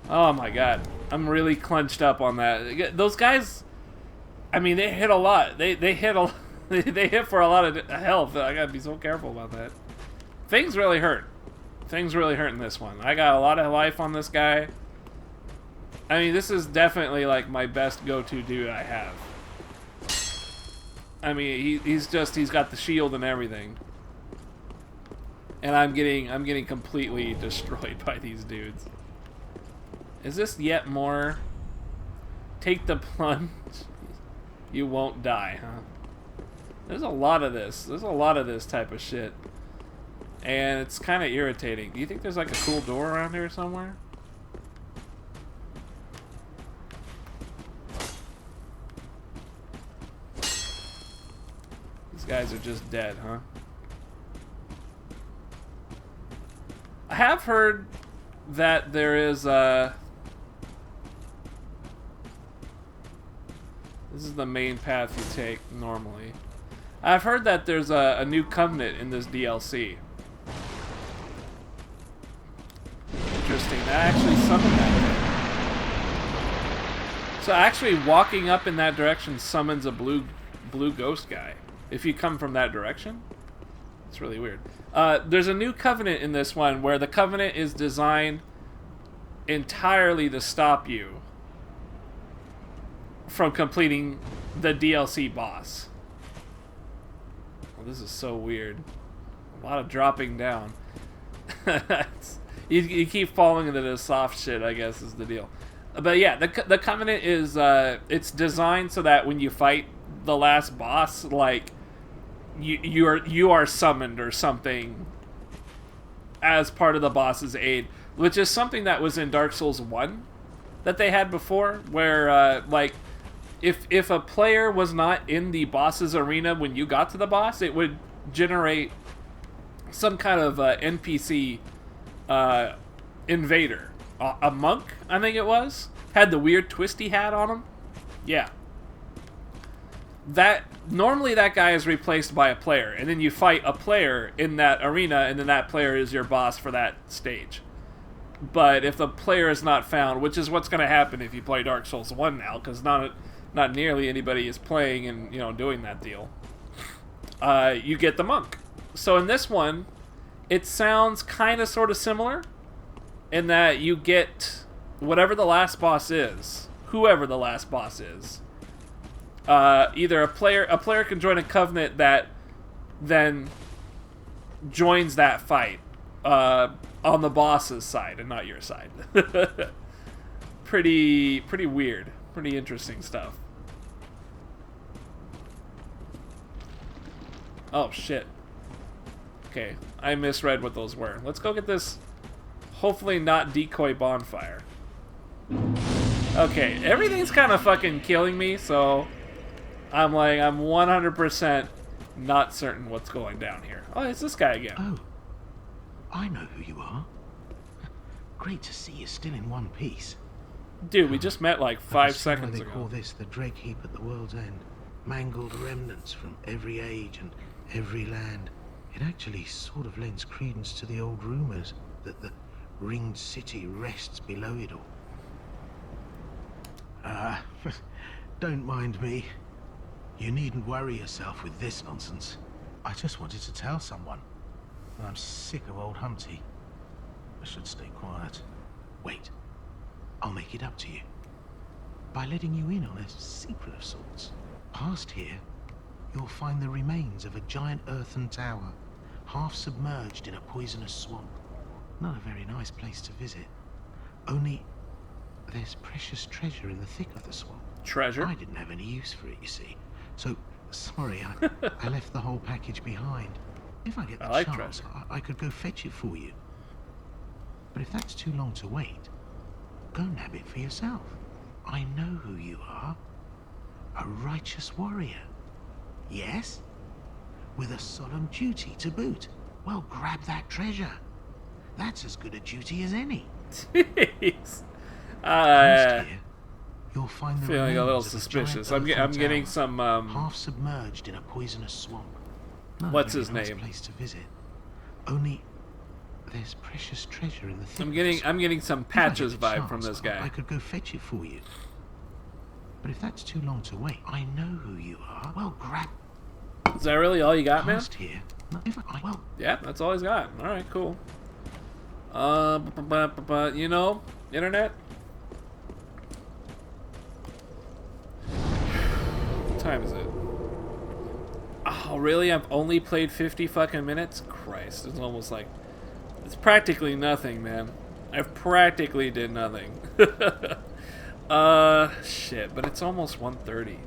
A: Oh my god. I'm really clenched up on that. Those guys, I mean, they hit a lot. They hit a they hit for a lot of health. I gotta be so careful about that. Things really hurt. Things really hurt in this one. I got a lot of life on this guy. I mean, this is definitely like my best go-to dude I have. I mean, he's got the shield and everything. And I'm getting completely destroyed by these dudes. Is this yet more? Take the plunge. You won't die, huh? There's a lot of this. There's a lot of this type of shit. And it's kind of irritating. Do you think there's like a cool door around here somewhere? These guys are just dead, huh? I have heard that there is this is the main path you take normally. I've heard that there's a new covenant in this DLC. Interesting. That actually summoned that thing. So actually walking up in that direction summons a blue ghost guy. If you come from that direction. It's really weird. There's a new covenant in this one where the covenant is designed entirely to stop you from completing the DLC boss. Well, this is so weird. A lot of dropping down. you keep falling into this soft shit, I guess, is the deal. But yeah, the covenant is it's designed so that when you fight the last boss, like you are summoned or something as part of the boss's aid, which is something that was in Dark Souls 1 that they had before, where like if a player was not in the boss's arena when you got to the boss, it would generate some kind of NPC invader. A monk, I think it was, had the weird twisty hat on him. Yeah. That normally that guy is replaced by a player, and then you fight a player in that arena, and then that player is your boss for that stage. But if the player is not found, which is what's going to happen if you play Dark Souls 1 now, because not nearly anybody is playing and doing that deal, you get the monk. So in this one, it sounds kind of sort of similar in that you get whatever the last boss is, whoever the last boss is. Either a player can join a covenant that then joins that fight on the boss's side and not your side. pretty weird, pretty interesting stuff. Oh shit. Okay, I misread what those were. Let's go get this, hopefully not decoy bonfire. Okay, everything's kind of fucking killing me, so I'm 100% not certain what's going down here. Oh, it's this guy again.
C: Oh, I know who you are. Great to see you still in one piece.
A: Dude, we just met like 5 seconds
C: They
A: ago.
C: call this the Dreg Heap at the world's end. Mangled remnants from every age and every land. It actually sort of lends credence to the old rumors that the ringed city rests below it all. Don't mind me. You needn't worry yourself with this nonsense. I just wanted to tell someone. I'm sick of old Humpty. I should stay quiet. Wait. I'll make it up to you. By letting you in on a secret of sorts. Past here, you'll find the remains of a giant earthen tower, half submerged in a poisonous swamp. Not a very nice place to visit. Only there's precious treasure in the thick of the swamp.
A: Treasure?
C: I didn't have any use for it, you see. So, sorry, I left the whole package behind. If I get the chance, I could go fetch it for you. But if that's too long to wait, go nab it for yourself. I know who you are. A righteous warrior. Yes? With a solemn duty to boot. Well, grab that treasure. That's as good a duty as any.
A: Jeez.
C: Here, you'll find the
A: Feeling a little
C: remains of
A: suspicious.
C: giant
A: I'm
C: earthen
A: getting
C: tower,
A: some
C: half submerged in a poisonous swamp. Not
A: what's
C: a very
A: his
C: nice
A: name?
C: place to visit. Only there's precious treasure in the thick.
A: I'm getting some
C: If I get
A: Patches
C: the
A: vibe from
C: chance,
A: this guy.
C: I could go fetch it for you. But if that's too long to wait, I know who you are. Well, grab.
A: Is that really all you got, man?
C: Past here. No, if I, well,
A: Yeah, that's all he's got. All right, cool. You know, internet. What time is it? Oh, really? I've only played 50 fucking minutes? Christ, it's almost like... It's practically nothing, man. I've practically did nothing. Shit, but it's almost 1:30.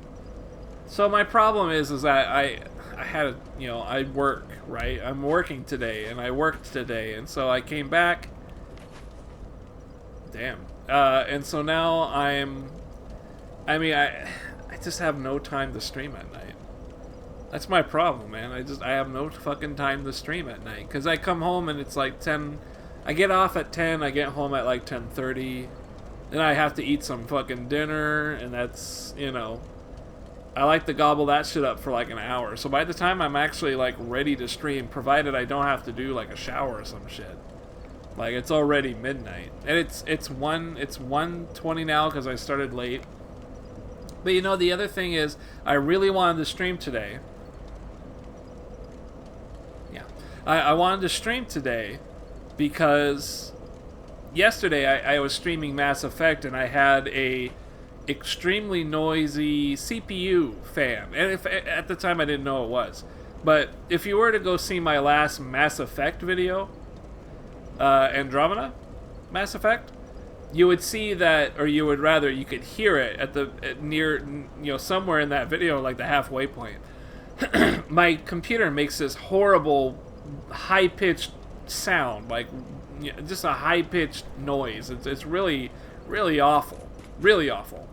A: So my problem is that I had, you know, I work, right? I'm working today, and I worked today, and so I came back. Damn. And so now I just have no time to stream at night. That's my problem, man. I have no fucking time to stream at night. Because I come home and it's like 10... I get off at 10, I get home at like 10:30. Then I have to eat some fucking dinner, and that's, you know... I like to gobble that shit up for like an hour. So by the time I'm actually like ready to stream, provided I don't have to do like a shower or some shit, like it's already midnight. And it's 1:20 now because I started late. But you know, the other thing is, I really wanted to stream today. Yeah. I wanted to stream today because yesterday I was streaming Mass Effect and I had a extremely noisy CPU fan. And if at the time I didn't know it was. But if you were to go see my last Mass Effect video, Andromeda Mass Effect, you would see that, or you would rather, you could hear it at near, you know, somewhere in that video, like the halfway point. My computer makes this horrible, high-pitched sound, like just a high-pitched noise. It's really, really awful, really awful.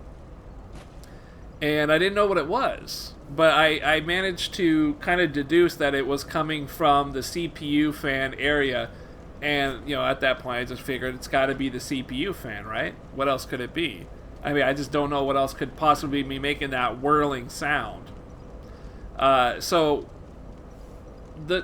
A: And I didn't know what it was, but I managed to kind of deduce that it was coming from the CPU fan area. And, you know, at that point, I just figured it's got to be the CPU fan, right? What else could it be? I mean, I just don't know what else could possibly be making that whirling sound. So, the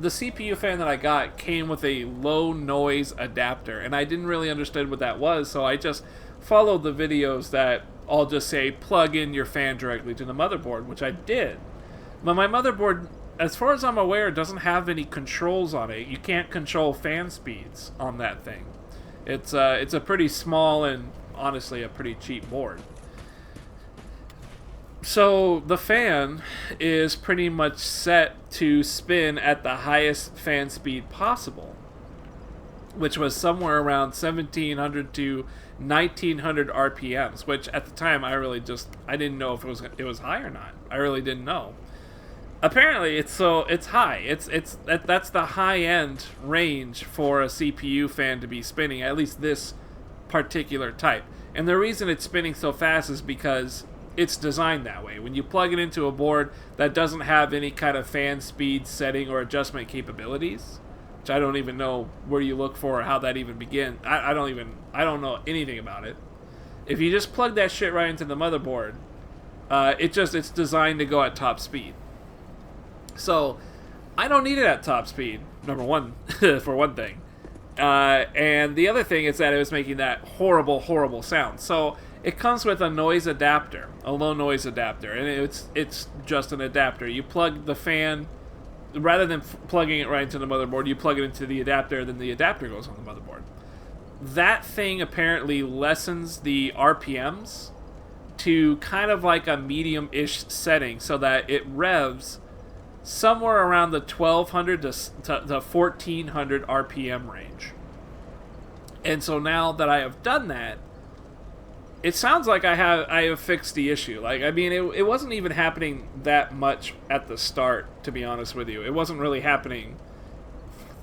A: CPU fan that I got came with a low noise adapter, and I didn't really understand what that was, so I just followed the videos that all just say, plug in your fan directly to the motherboard, which I did. But my motherboard, as far as I'm aware, doesn't have any controls on it. You can't control fan speeds on that thing. It's a pretty small and honestly a pretty cheap board. So the fan is pretty much set to spin at the highest fan speed possible. which was somewhere around 1700 to 1900 RPMs, which at the time I didn't know if it was high or not. I really didn't know. Apparently it's high. That's the high end range for a CPU fan to be spinning, at least this particular type. And the reason it's spinning so fast is because it's designed that way. When you plug it into a board that doesn't have any kind of fan speed setting or adjustment capabilities, which I don't even know where you look for or how that even begins. I don't know anything about it. If you just plug that shit right into the motherboard, it's designed to go at top speed. So I don't need it at top speed, number one, for one thing. And the other thing is that it was making that horrible, horrible sound. So it comes with a noise adapter, a low noise adapter, and it's just an adapter. You plug the fan, rather than plugging it right into the motherboard, you plug it into the adapter, then the adapter goes on the motherboard. That thing apparently lessens the RPMs to kind of like a medium-ish setting, so that it revs somewhere around the 1200 to 1400 RPM range. And so now that I have done that, it sounds like I have fixed the issue. Like, I mean, it wasn't even happening that much at the start, to be honest with you. It wasn't really happening.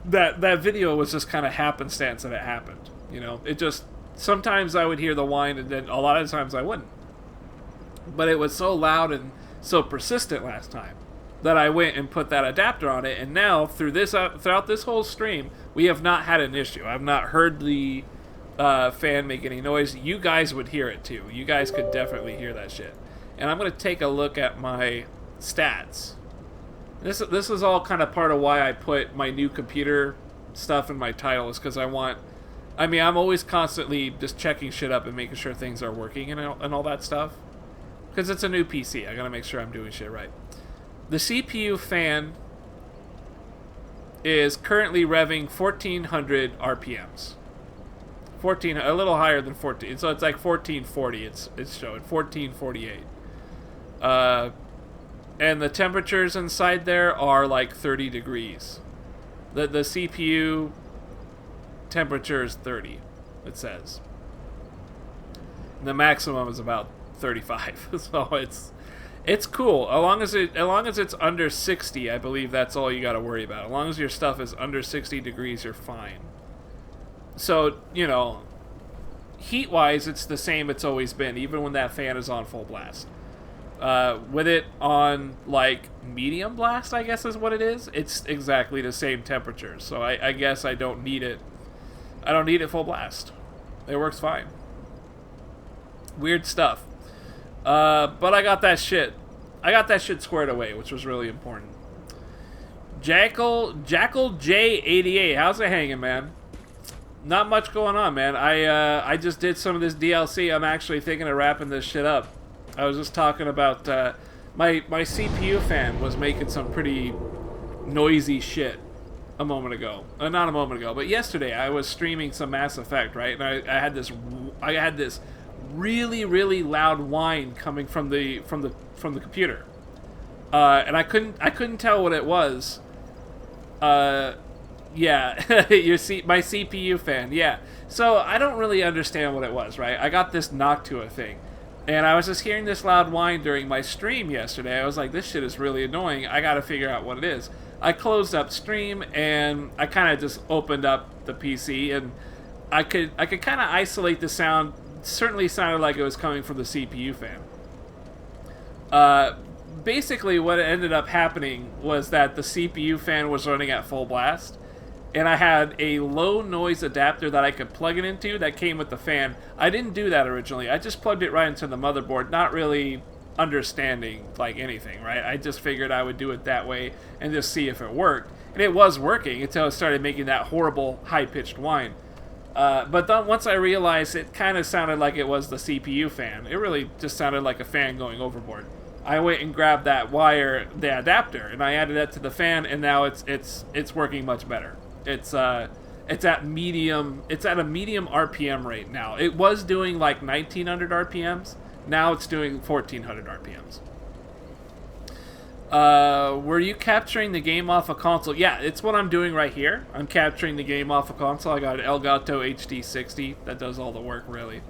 A: That video was just kind of happenstance that it happened. You know, it just, sometimes I would hear the whine, and then a lot of times I wouldn't. But it was so loud and so persistent last time that I went and put that adapter on it, and now throughout this whole stream, we have not had an issue. I've not heard the fan make any noise. You guys would hear it too. You guys could definitely hear that shit. And I'm going to take a look at my stats. This is all kind of part of why I put my new computer stuff in my title, is because I'm always constantly just checking shit up and making sure things are working and all that stuff. Because it's a new PC. I got to make sure I'm doing shit right. The CPU fan is currently revving 1400 RPMs. A little higher than 14. So it's like 1440. It's showing 1448. And the temperatures inside there are like 30 degrees. The CPU temperature is 30. It says. And the maximum is about 35. So it's cool. As long as it's under 60, I believe that's all you got to worry about. As long as your stuff is under 60 degrees, you're fine. So, you know, heat-wise, it's the same it's always been, even when that fan is on full blast. With it on, like, medium blast, I guess is what it is, it's exactly the same temperature. So I guess I don't need it. I don't need it full blast. It works fine. Weird stuff. But I got that shit. Squared away, which was really important. Jackal J88, how's it hanging, man? Not much going on, man. I just did some of this DLC. I'm actually thinking of wrapping this shit up. I was just talking about my CPU fan was making some pretty noisy shit a moment ago. Not a moment ago, but yesterday I was streaming some Mass Effect, right? And I had this really, really loud whine coming from the computer, and I couldn't tell what it was. Yeah, you see, my CPU fan, yeah. So I don't really understand what it was, right? I got this Noctua thing, and I was just hearing this loud whine during my stream yesterday. I was like, this shit is really annoying. I got to figure out what it is. I closed up stream, and I kind of just opened up the PC, and I could kind of isolate the sound. Certainly sounded like it was coming from the CPU fan. Basically, what ended up happening was that the CPU fan was running at full blast, and I had a low noise adapter that I could plug it into that came with the fan. I didn't do that originally. I just plugged it right into the motherboard, not really understanding like anything, right? I just figured I would do it that way and just see if it worked. And it was working until it started making that horrible high-pitched whine. But then once I realized it kind of sounded like it was the CPU fan. It really just sounded like a fan going overboard. I went and grabbed that wire, the adapter, and I added that to the fan, and now it's working much better. It's at a medium RPM rate now. It was doing like 1900 RPMs. Now it's doing 1400 RPMs. Were you capturing the game off a console? Yeah, it's what I'm doing right here. I'm capturing the game off a console. I got an Elgato HD60 that does all the work, really.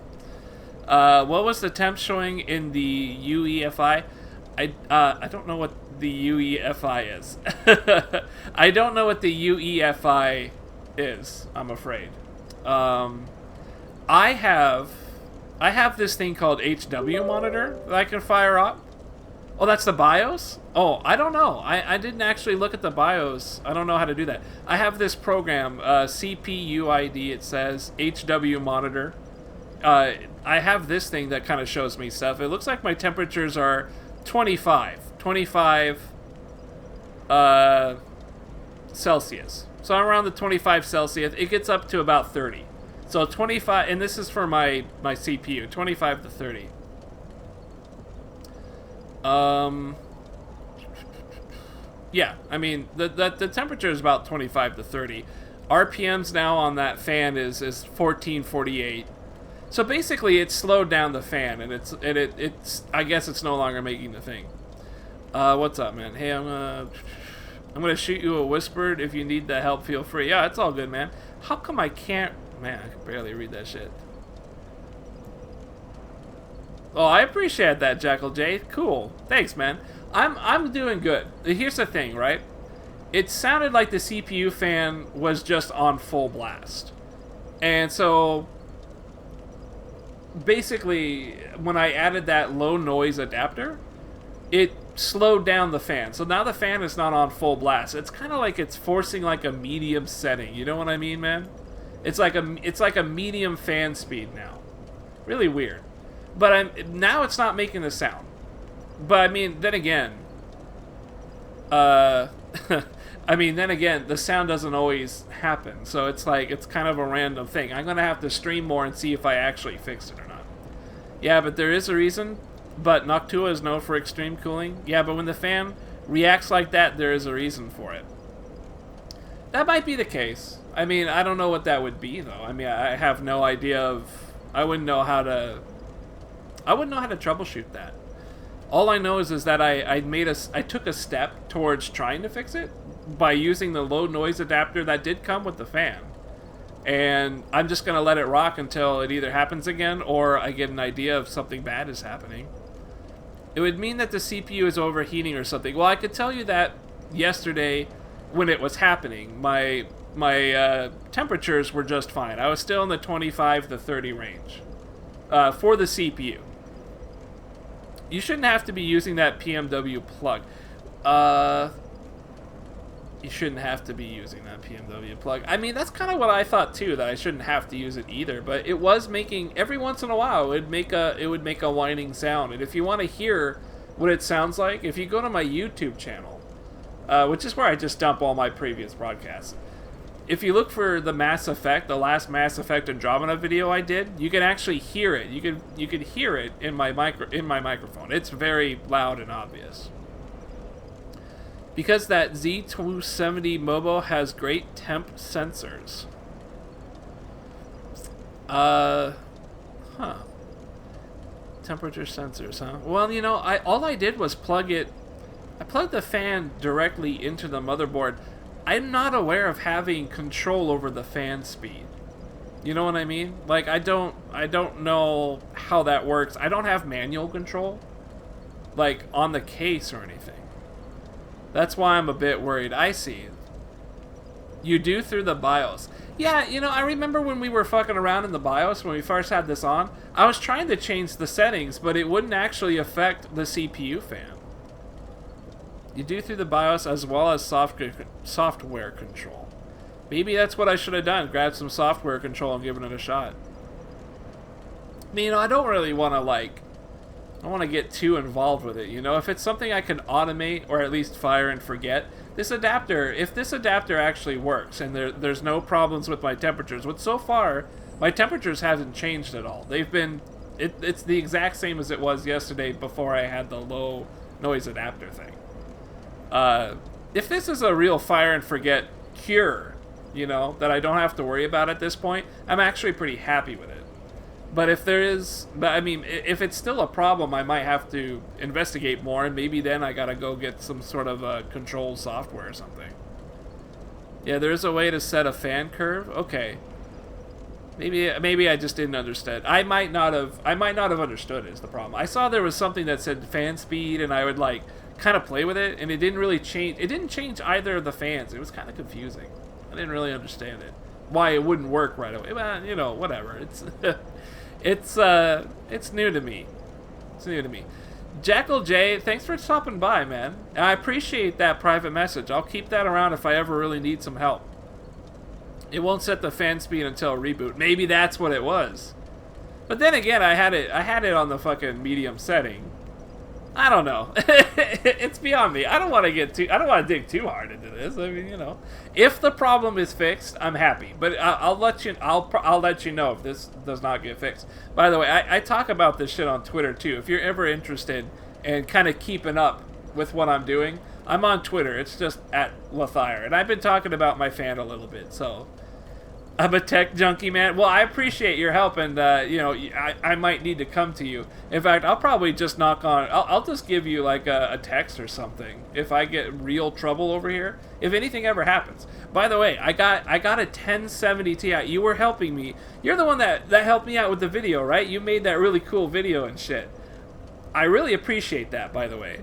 A: What was the temp showing in the UEFI? I don't know what the UEFI is. I don't know what the UEFI is, I'm afraid. I have this thing called HW monitor that I can fire up. Oh, that's the BIOS? Oh, I don't know. I didn't actually look at the BIOS. I don't know how to do that. I have this program, CPUID, it says, HW monitor. I have this thing that kind of shows me stuff. It looks like my temperatures are 25 Celsius. So I'm around the 25 Celsius. It gets up to about 30. So 25, and this is for my CPU, 25 to 30. Yeah, I mean, the temperature is about 25 to 30. RPMs now on that fan is 1448. So basically, it's slowed down the fan, and it's I guess it's no longer making the thing. What's up, man? Hey, I'm gonna shoot you a whispered. If you need the help, feel free. Yeah, it's all good, man. How come I can't? Man, I can barely read that shit. Oh, I appreciate that, Jackal J. Cool. Thanks, man. I'm doing good. Here's the thing, right? It sounded like the CPU fan was just on full blast. And so basically, when I added that low noise adapter, it slowed down the fan. So now the fan is not on full blast. It's kind of like it's forcing like a medium setting. You know what I mean, man? It's like a medium fan speed now. Really weird. But now it's not making the sound. But I mean, then again, the sound doesn't always happen. So it's like, it's kind of a random thing. I'm going to have to stream more and see if I actually fixed it or not. Yeah, but there is a reason. But Noctua is known for extreme cooling. Yeah, but when the fan reacts like that, there is a reason for it. That might be the case. I mean, I don't know what that would be, though. I mean, I have no idea of... I wouldn't know how to troubleshoot that. All I know is that I took a step towards trying to fix it by using the low noise adapter that did come with the fan. And I'm just going to let it rock until it either happens again or I get an idea of something bad is happening. It would mean that the CPU is overheating or something. Well, I could tell you that yesterday when it was happening, my temperatures were just fine. I was still in the 25 to 30 range for the CPU. You shouldn't have to be using that PMW plug. You shouldn't have to be using that PMW plug. I mean, that's kind of what I thought too, that I shouldn't have to use it either. But it was making, every once in a while, it would make a whining sound. And if you want to hear what it sounds like, if you go to my YouTube channel, which is where I just dump all my previous broadcasts. If you look for the Mass Effect, the last Mass Effect Andromeda video I did, you can actually hear it. You could hear it in my microphone. It's very loud and obvious. Because that Z270 Mobo has great temp sensors. Temperature sensors, huh? Well, you know, all I did was plug it. I plugged the fan directly into the motherboard. I'm not aware of having control over the fan speed. You know what I mean? Like, I don't know how that works. I don't have manual control, like, on the case or anything. That's why I'm a bit worried. I see. You do through the BIOS. Yeah, you know, I remember when we were fucking around in the BIOS when we first had this on. I was trying to change the settings, but it wouldn't actually affect the CPU fan. You do through the BIOS as well as software control. Maybe that's what I should have done. Grab some software control and given it a shot. I mean, you know, I don't really want to, like... I don't want to get too involved with it, you know? If it's something I can automate or at least fire and forget, this adapter, if this adapter actually works and there's no problems with my temperatures, which so far, my temperatures haven't changed at all. They've been, it's the exact same as it was yesterday before I had the low noise adapter thing. If this is a real fire and forget cure, you know, that I don't have to worry about at this point, I'm actually pretty happy with it. But if there is, but I mean, if it's still a problem, I might have to investigate more, and maybe then I gotta go get some sort of control software or something. Yeah, there's a way to set a fan curve. Okay. Maybe I just didn't understand. I might not have understood is the problem. I saw there was something that said fan speed, and I would like kind of play with it, and it didn't really change. It didn't change either of the fans. It was kind of confusing. I didn't really understand it. Why it wouldn't work right away. Well, you know, whatever. It's new to me. It's new to me. Jackal J, thanks for stopping by, man. I appreciate that private message. I'll keep that around if I ever really need some help. It won't set the fan speed until a reboot. Maybe that's what it was. But then again, I had it on the fucking medium setting. I don't know. It's beyond me. I don't want to dig too hard into this. I mean, you know, if the problem is fixed, I'm happy. But I'll let you know if this does not get fixed. By the way, I talk about this shit on Twitter too. If you're ever interested in kind of keeping up with what I'm doing, I'm on Twitter. It's just @Lathire, and I've been talking about my fan a little bit. So I'm a tech junkie, man. Well, I appreciate your help, and you know, I might need to come to you. In fact, I'll probably just knock on. I'll just give you like a text or something if I get real trouble over here. If anything ever happens. By the way, I got a 1070 Ti. You were helping me. You're the one that helped me out with the video, right? You made that really cool video and shit. I really appreciate that, by the way.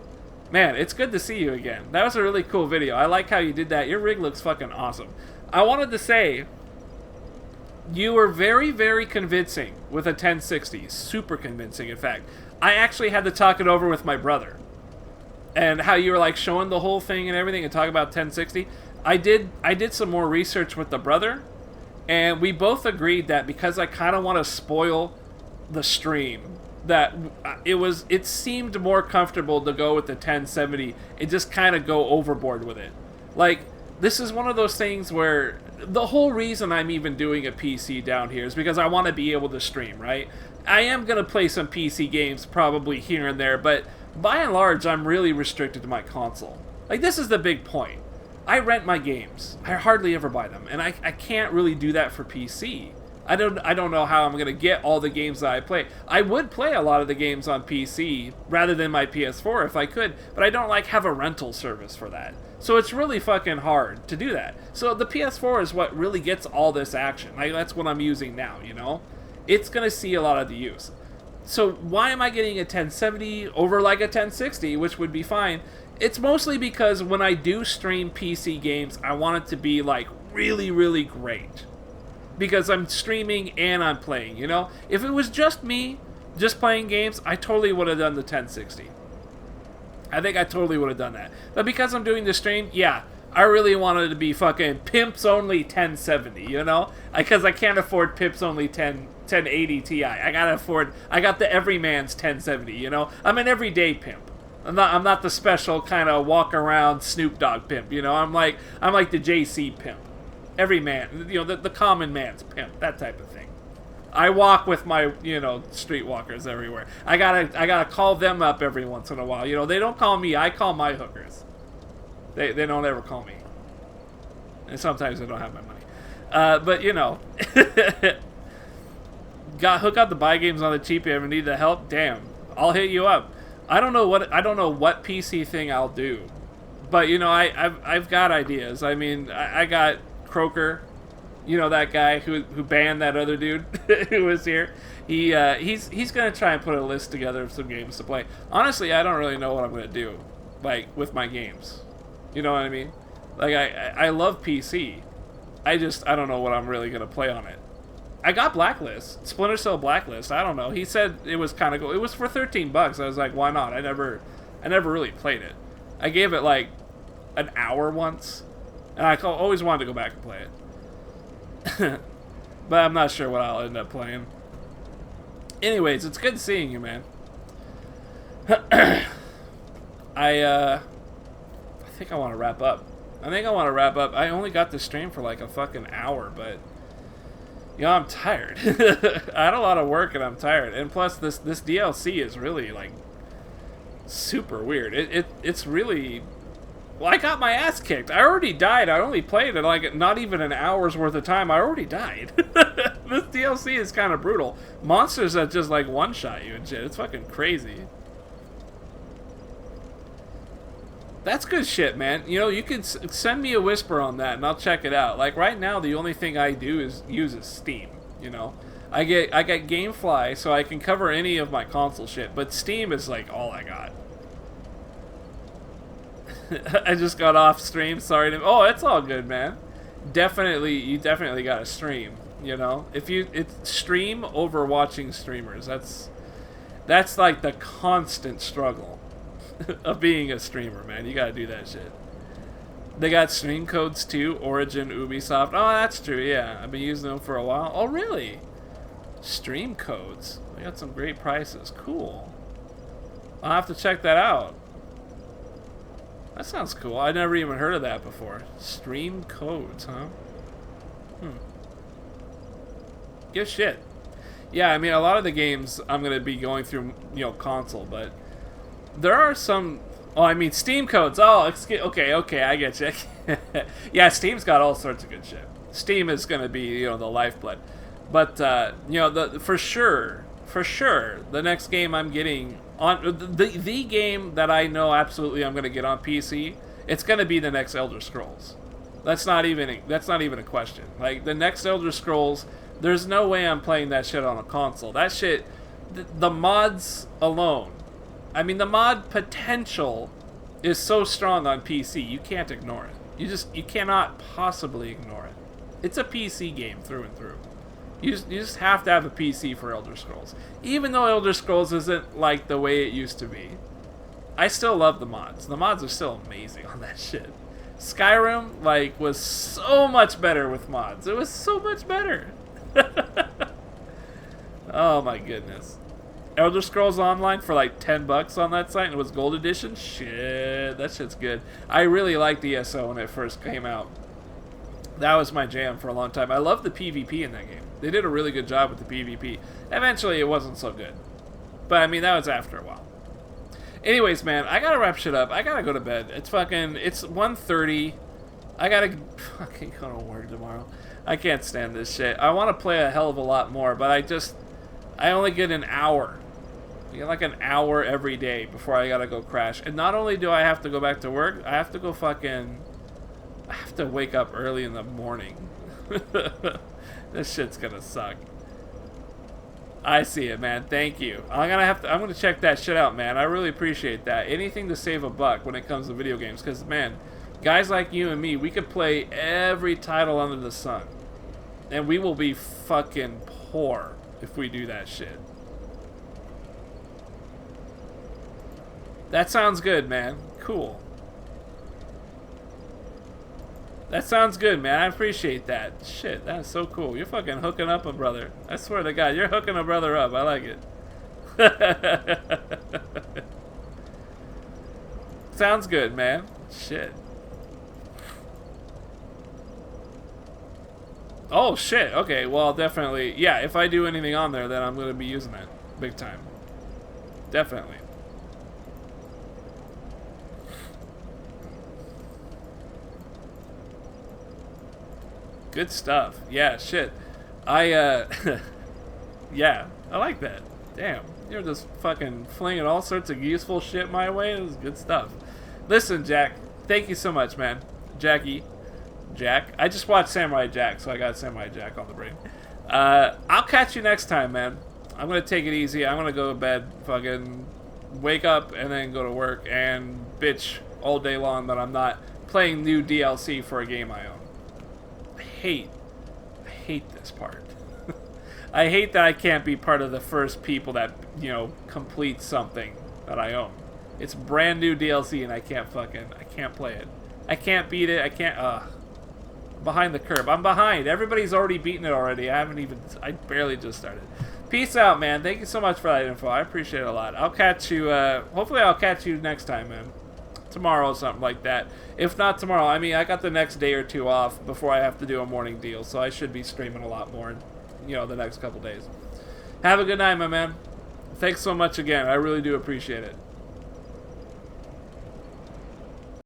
A: Man, it's good to see you again. That was a really cool video. I like how you did that. Your rig looks fucking awesome. I wanted to say, you were very, very convincing with a 1060. Super convincing, in fact. I actually had to talk it over with my brother. And how you were like showing the whole thing and everything and talking about 1060. I did some more research with the brother. And we both agreed that because I kind of want to spoil the stream, that it seemed more comfortable to go with the 1070 and just kind of go overboard with it. Like, this is one of those things where the whole reason I'm even doing a PC down here is because I want to be able to stream, right? I am going to play some PC games probably here and there, but by and large, I'm really restricted to my console. Like, this is the big point. I rent my games. I hardly ever buy them, and I can't really do that for PC. I don't know how I'm going to get all the games that I play. I would play a lot of the games on PC rather than my PS4 if I could, but I don't like have a rental service for that. So it's really fucking hard to do that. So the PS4 is what really gets all this action. Like, that's what I'm using now, you know? It's going to see a lot of the use. So why am I getting a 1070 over like a 1060, which would be fine? It's mostly because when I do stream PC games, I want it to be like really, really great. Because I'm streaming and I'm playing, you know? If it was just me, just playing games, I totally would have done the 1060. I think I totally would have done that. But because I'm doing the stream, yeah, I really wanted to be fucking Pimps Only 1070, you know? Because I can't afford Pimps Only 1080 Ti. I got the everyman's 1070, you know? I'm an everyday pimp. I'm not the special kind of walk around Snoop Dogg pimp, you know? I'm like the JC pimp. Every man, you know, the common man's pimp, that type of thing. I walk with my, you know, streetwalkers everywhere. I gotta call them up every once in a while. You know, they don't call me, I call my hookers. They don't ever call me. And sometimes they don't have my money. But, you know, got hook up the buy games on the cheap. You ever need the help? Damn, I'll hit you up. I don't know what PC thing I'll do. But, you know, I've got ideas. I mean, I got Croker, you know, that guy who banned that other dude who was here. He's gonna try and put a list together of some games to play. Honestly, I don't really know what I'm gonna do, like, with my games. You know what I mean? Like, I love PC. I don't know what I'm really gonna play on it. I got Blacklist, Splinter Cell Blacklist. I don't know. He said it was kind of cool. It was for $13. I was like, why not? I never really played it. I gave it like an hour once. And I always wanted to go back and play it. But I'm not sure what I'll end up playing. Anyways, it's good seeing you, man. I think I want to wrap up. I only got the stream for like a fucking hour, but... You know, I'm tired. I had a lot of work and I'm tired. And plus, this DLC is really, like, super weird. It's really... Well, I got my ass kicked. I already died. I only played it like not even an hour's worth of time. I already died. This DLC is kind of brutal. Monsters that just like one-shot you and shit. It's fucking crazy. That's good shit, man. You know, you could send me a whisper on that and I'll check it out. Like right now, the only thing I do is use Steam, you know. I get GameFly so I can cover any of my console shit, but Steam is like all I got. I just got off stream, sorry to... Oh, it's all good, man. You definitely got to stream, you know. It's stream over watching streamers. That's like the constant struggle of being a streamer, man. You got to do that shit. They got stream codes too, Origin, Ubisoft. Oh, that's true, yeah. I've been using them for a while. Oh, really? Stream codes. They got some great prices. Cool. I'll have to check that out. That sounds cool. I never even heard of that before. Stream codes, huh? Good shit. Yeah, I mean, a lot of the games I'm going to be going through, you know, console, but there are some... Oh, I mean, Steam codes. Oh, okay, I get you. Yeah, Steam's got all sorts of good shit. Steam is going to be, you know, the lifeblood. But, you know, for sure, the next game I'm getting on the game that I know absolutely I'm going to get on PC, it's going to be the next Elder Scrolls. That's not even a question. Like the next Elder Scrolls, there's no way I'm playing that shit on a console. That shit, the mods alone. I mean, the mod potential is so strong on PC, you can't ignore it. You cannot possibly ignore it. It's a PC game through and through. You just have to have a PC for Elder Scrolls. Even though Elder Scrolls isn't like the way it used to be. I still love the mods. The mods are still amazing on that shit. Skyrim, like, was so much better with mods. It was so much better. Oh my goodness. Elder Scrolls Online for like $10 on that site and it was gold edition? Shit, that shit's good. I really liked ESO when it first came out. That was my jam for a long time. I loved the PvP in that game. They did a really good job with the PvP. Eventually, it wasn't so good. But, I mean, that was after a while. Anyways, man, I gotta wrap shit up. I gotta go to bed. It's 1:30. I gotta fucking go to work tomorrow. I can't stand this shit. I want to play a hell of a lot more, but I only get an hour. I get like an hour every day before I gotta go crash. And not only do I have to go back to work, I have to go I have to wake up early in the morning. This shit's gonna suck. I see it, man. Thank you. I'm gonna check that shit out, man. I really appreciate that. Anything to save a buck when it comes to video games, because man, guys like you and me, we could play every title under the sun, and we will be fucking poor if we do that shit. That sounds good, man. Cool. That sounds good, man. I appreciate that. Shit, that is so cool. You're fucking hooking up a brother. I swear to God, you're hooking a brother up. I like it. Sounds good, man. Shit. Oh, shit. Okay, well, definitely. Yeah, if I do anything on there, then I'm going to be using it. Big time. Definitely. Good stuff. Yeah, shit. Yeah, I like that. Damn. You're just fucking flinging all sorts of useful shit my way. It was good stuff. Listen, Jack. Thank you so much, man. Jack. I just watched Samurai Jack, so I got Samurai Jack on the brain. I'll catch you next time, man. I'm going to take it easy. I'm going to go to bed, fucking wake up, and then go to work and bitch all day long that I'm not playing new DLC for a game I own. I hate this part. I hate that I can't be part of the first people that, you know, complete something that I own. It's brand new DLC and I can't play it. I can't beat it. I'm behind the curve. I'm behind. Everybody's already beaten it already. I barely just started. Peace out, man. Thank you so much for that info. I appreciate it a lot. I'll catch you, hopefully I'll catch you next time, man. Tomorrow or something like that. If not tomorrow, I mean, I got the next day or two off before I have to do a morning deal, so I should be streaming a lot more, you know, the next couple days. Have a good night, my man. Thanks so much again. I really do appreciate it.